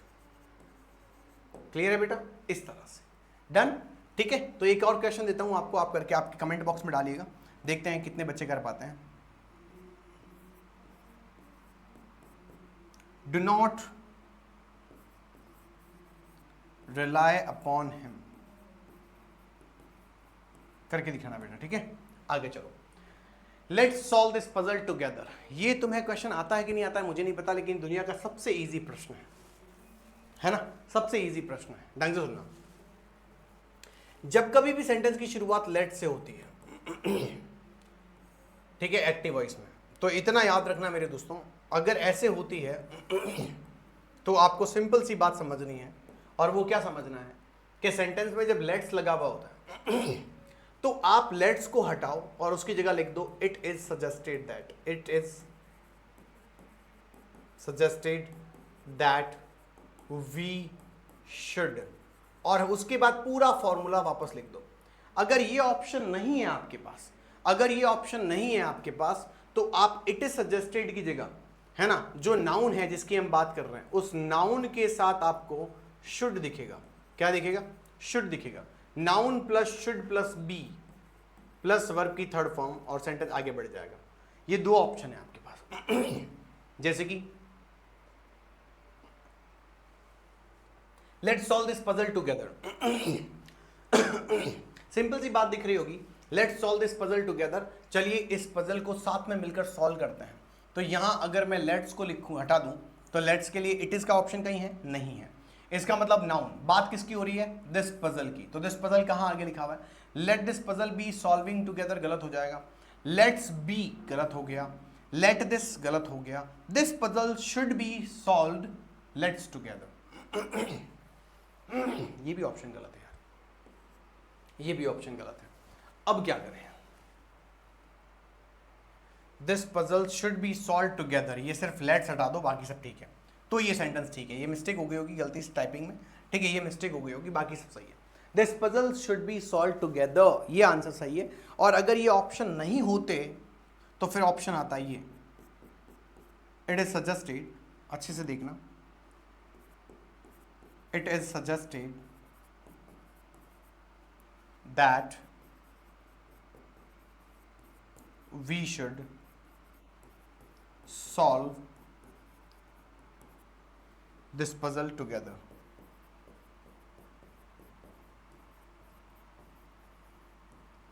Clear है बेटा, इस तरह से डन, ठीक है। तो एक और क्वेश्चन देता हूं आपको, आप करके आपके कमेंट बॉक्स में डालिएगा, देखते हैं कितने बच्चे कर पाते हैं। Do not rely upon him, करके दिखाना बेटा, ठीक है। आगे चलो, let's solve this puzzle together. ये तुम्हें क्वेश्चन आता है कि नहीं आता है मुझे नहीं पता, लेकिन दुनिया का सबसे इजी प्रश्न है ना, सबसे इजी प्रश्न है। ढंग से सुनना, जब कभी भी सेंटेंस की शुरुआत लेट से होती है, ठीक है, एक्टिव वॉइस में, तो इतना याद रखना मेरे दोस्तों, अगर ऐसे होती है तो आपको सिंपल सी बात समझनी है, और वो क्या समझना है कि सेंटेंस में जब लेट्स लगा हुआ होता है तो आप लेट्स को हटाओ और उसकी जगह लिख दो it is suggested that, it is suggested that we should, और उसके बाद पूरा फॉर्मूला वापस लिख दो। अगर ये ऑप्शन नहीं है आपके पास, अगर ये ऑप्शन नहीं है आपके पास, तो आप इट इज सजेस्टेड की जगह, है ना, जो नाउन है जिसकी हम बात कर रहे हैं, उस नाउन के साथ आपको शुड दिखेगा। क्या दिखेगा, शुड दिखेगा। Noun plus should plus be plus verb की थर्ड फॉर्म, और सेंटेंस आगे बढ़ जाएगा। ये दो ऑप्शन है आपके पास। जैसे कि let's solve this puzzle together. Simple सी बात दिख रही होगी, let's solve this puzzle together. चलिए इस पजल को साथ में मिलकर सॉल्व करते हैं। तो यहां अगर मैं लेट्स को लिखूं, हटा दूं, तो लेट्स के लिए इट इज का ऑप्शन कहीं है, नहीं है। इसका मतलब नाउन, बात किसकी हो रही है, दिस पजल की। तो दिस पजल कहां आगे लिखा हुआ है, let this puzzle be solving together, गलत हो जाएगा। लेट्स बी गलत हो गया, लेट दिस गलत हो गया, this puzzle should be solved let's together. ये भी ऑप्शन गलत है यार, ये भी ऑप्शन गलत है। अब क्या करें, this puzzle should be solve together, ये सिर्फ लेट्स हटा दो, बाकी सब ठीक है। तो ये सेंटेंस ठीक है, ये मिस्टेक हो गई होगी गलती से टाइपिंग में, ठीक है, ये मिस्टेक हो गई होगी, बाकी सब सही है। This puzzle should be solve together, ये आंसर सही है। और अगर ये ऑप्शन नहीं होते तो फिर ऑप्शन आता है ये, इट इज सजेस्टेड, अच्छे से देखना, it is suggested that we should solve this puzzle together.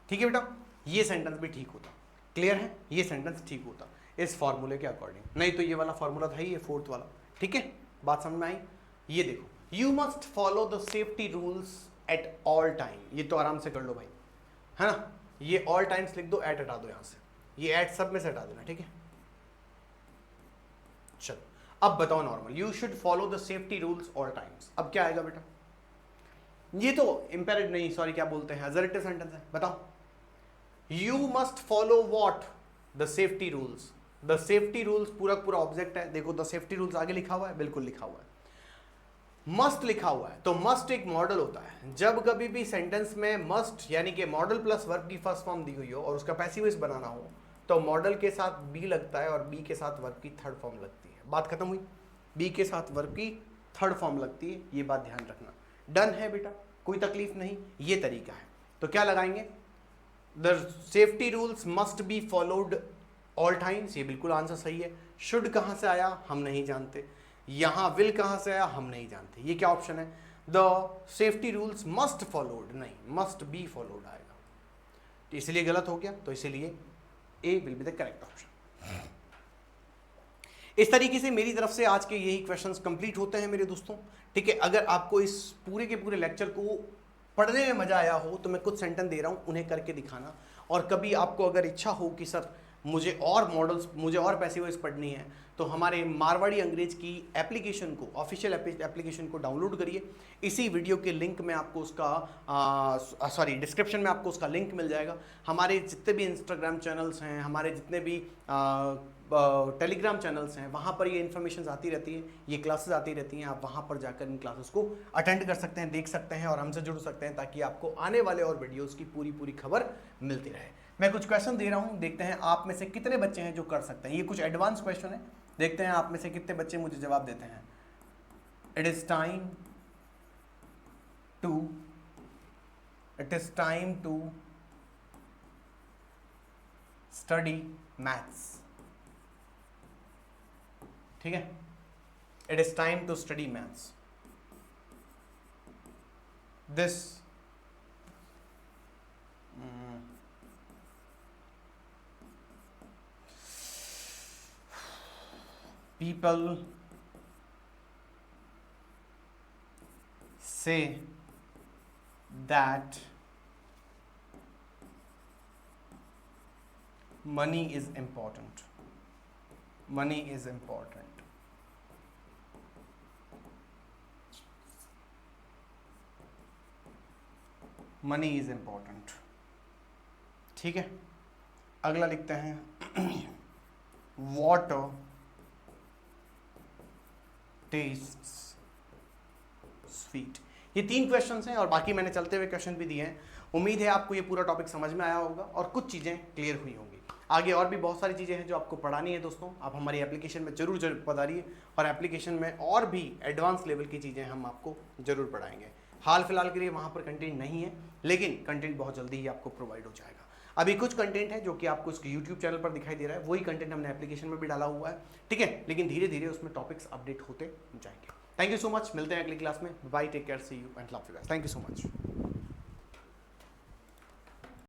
ठीक है बेटा, ये सेंटेंस भी ठीक होता, क्लियर है, ये सेंटेंस ठीक होता इस फॉर्मूले के अकॉर्डिंग, नहीं तो ये वाला फॉर्मूला था ही, ये फोर्थ वाला, ठीक है, बात समझ में आई। ये देखो, you must follow the safety rules at all time, ये तो आराम से कर लो भाई, है ना, ये ऑल टाइम्स लिख दो, एट हटा दो यहां से, ये एट सब में से हटा देना, ठीक है। चलो अब बताओ normal, you should follow the safety rules all times, अब क्या आएगा बेटा, ये तो इंपेरेटिव नहीं, सॉरी क्या बोलते हैं, अजर्टिव सेंटेंस है, बताओ। You must follow what, the safety rules, the safety rules पूरा पूरा ऑब्जेक्ट है, देखो द सेफ्टी रूल्स आगे लिखा हुआ है, बिल्कुल लिखा हुआ है, मस्ट लिखा हुआ है, तो मस्ट एक मॉडल होता है, जब कभी भी सेंटेंस में मस्ट यानी कि मॉडल प्लस वर्ब की फर्स्ट फॉर्म दी हुई हो और उसका पैसिव वॉइस बनाना हो, तो मॉडल के साथ बी लगता है और बी के साथ वर्ब की थर्ड फॉर्म लगती है, बात खत्म हुई, बी के साथ वर्ब की थर्ड फॉर्म लगती है, ये बात ध्यान रखना, डन है बेटा, कोई तकलीफ नहीं, ये तरीका है। तो क्या लगाएंगे, the safety rules must be followed all times, ये बिल्कुल आंसर सही है। शुड कहां से आया हम नहीं जानते, यहां विल कहां से आया हम नहीं जानते, ये क्या ऑप्शन है, the safety rules must followed, नहीं मस्ट बी फॉलोड आएगा, तो इसलिए गलत हो गया, तो इसलिए A will be the correct option. इस तरीके से मेरी तरफ से आज के यही क्वेश्चंस कंप्लीट होते हैं मेरे दोस्तों, ठीक है। अगर आपको इस पूरे के पूरे लेक्चर को पढ़ने में मजा आया हो तो मैं कुछ सेंटेंस दे रहा हूं, उन्हें करके दिखाना, और कभी आपको अगर इच्छा हो कि सर मुझे और मॉडल्स, मुझे और पैसिव वॉइस पढ़नी है, तो हमारे मारवाड़ी अंग्रेज की एप्लीकेशन को, ऑफिशियल एप्लीकेशन को डाउनलोड करिए, इसी वीडियो के लिंक में आपको उसका सॉरी डिस्क्रिप्शन में आपको उसका लिंक मिल जाएगा। हमारे जितने भी इंस्टाग्राम चैनल्स हैं, हमारे जितने भी टेलीग्राम चैनल्स हैं, वहाँ पर ये इन्फॉर्मेशन आती रहती है, ये क्लासेस आती रहती हैं, आप वहाँ पर जाकर इन क्लासेस को अटेंड कर सकते हैं, देख सकते हैं और हमसे जुड़ सकते हैं, ताकि आपको आने वाले और वीडियोज़ की पूरी पूरी खबर मिलती रहे। मैं कुछ क्वेश्चन दे रहा हूँ, देखते हैं आप में से कितने बच्चे हैं जो कर सकते हैं, ये कुछ एडवांस क्वेश्चन है, देखते हैं आप में से कितने बच्चे मुझे जवाब देते हैं। It is time to study maths, ठीक है, it is time to study maths, this people say that money is important, money is important, money is important, ठीक है। अगला लिखते हैं water tastes sweet। ये 3 क्वेश्चंस हैं और बाकी मैंने चलते हुए क्वेश्चन भी दिए हैं। उम्मीद है आपको ये पूरा टॉपिक समझ में आया होगा और कुछ चीज़ें क्लियर हुई होंगी। आगे और भी बहुत सारी चीज़ें हैं जो आपको पढ़ानी है दोस्तों, आप हमारी एप्लीकेशन में जरूर पधारिए, और एप्लीकेशन में और भी एडवांस लेवल की चीज़ें हम आपको जरूर पढ़ाएंगे। हाल फिलहाल के लिए वहाँ पर कंटेंट नहीं है, लेकिन कंटेंट बहुत जल्दी ही आपको प्रोवाइड हो जाएगा। अभी कुछ कंटेंट है जो कि आपको इसके YouTube चैनल पर दिखाई दे रहा है, वही कंटेंट हमने एप्लीकेशन में भी डाला हुआ है, ठीक है, लेकिन धीरे धीरे उसमें टॉपिक्स अपडेट होते जाएंगे। थैंक यू सो मच, मिलते हैं अगली क्लास में, bye, take care, see you and love you guys, thank you so much.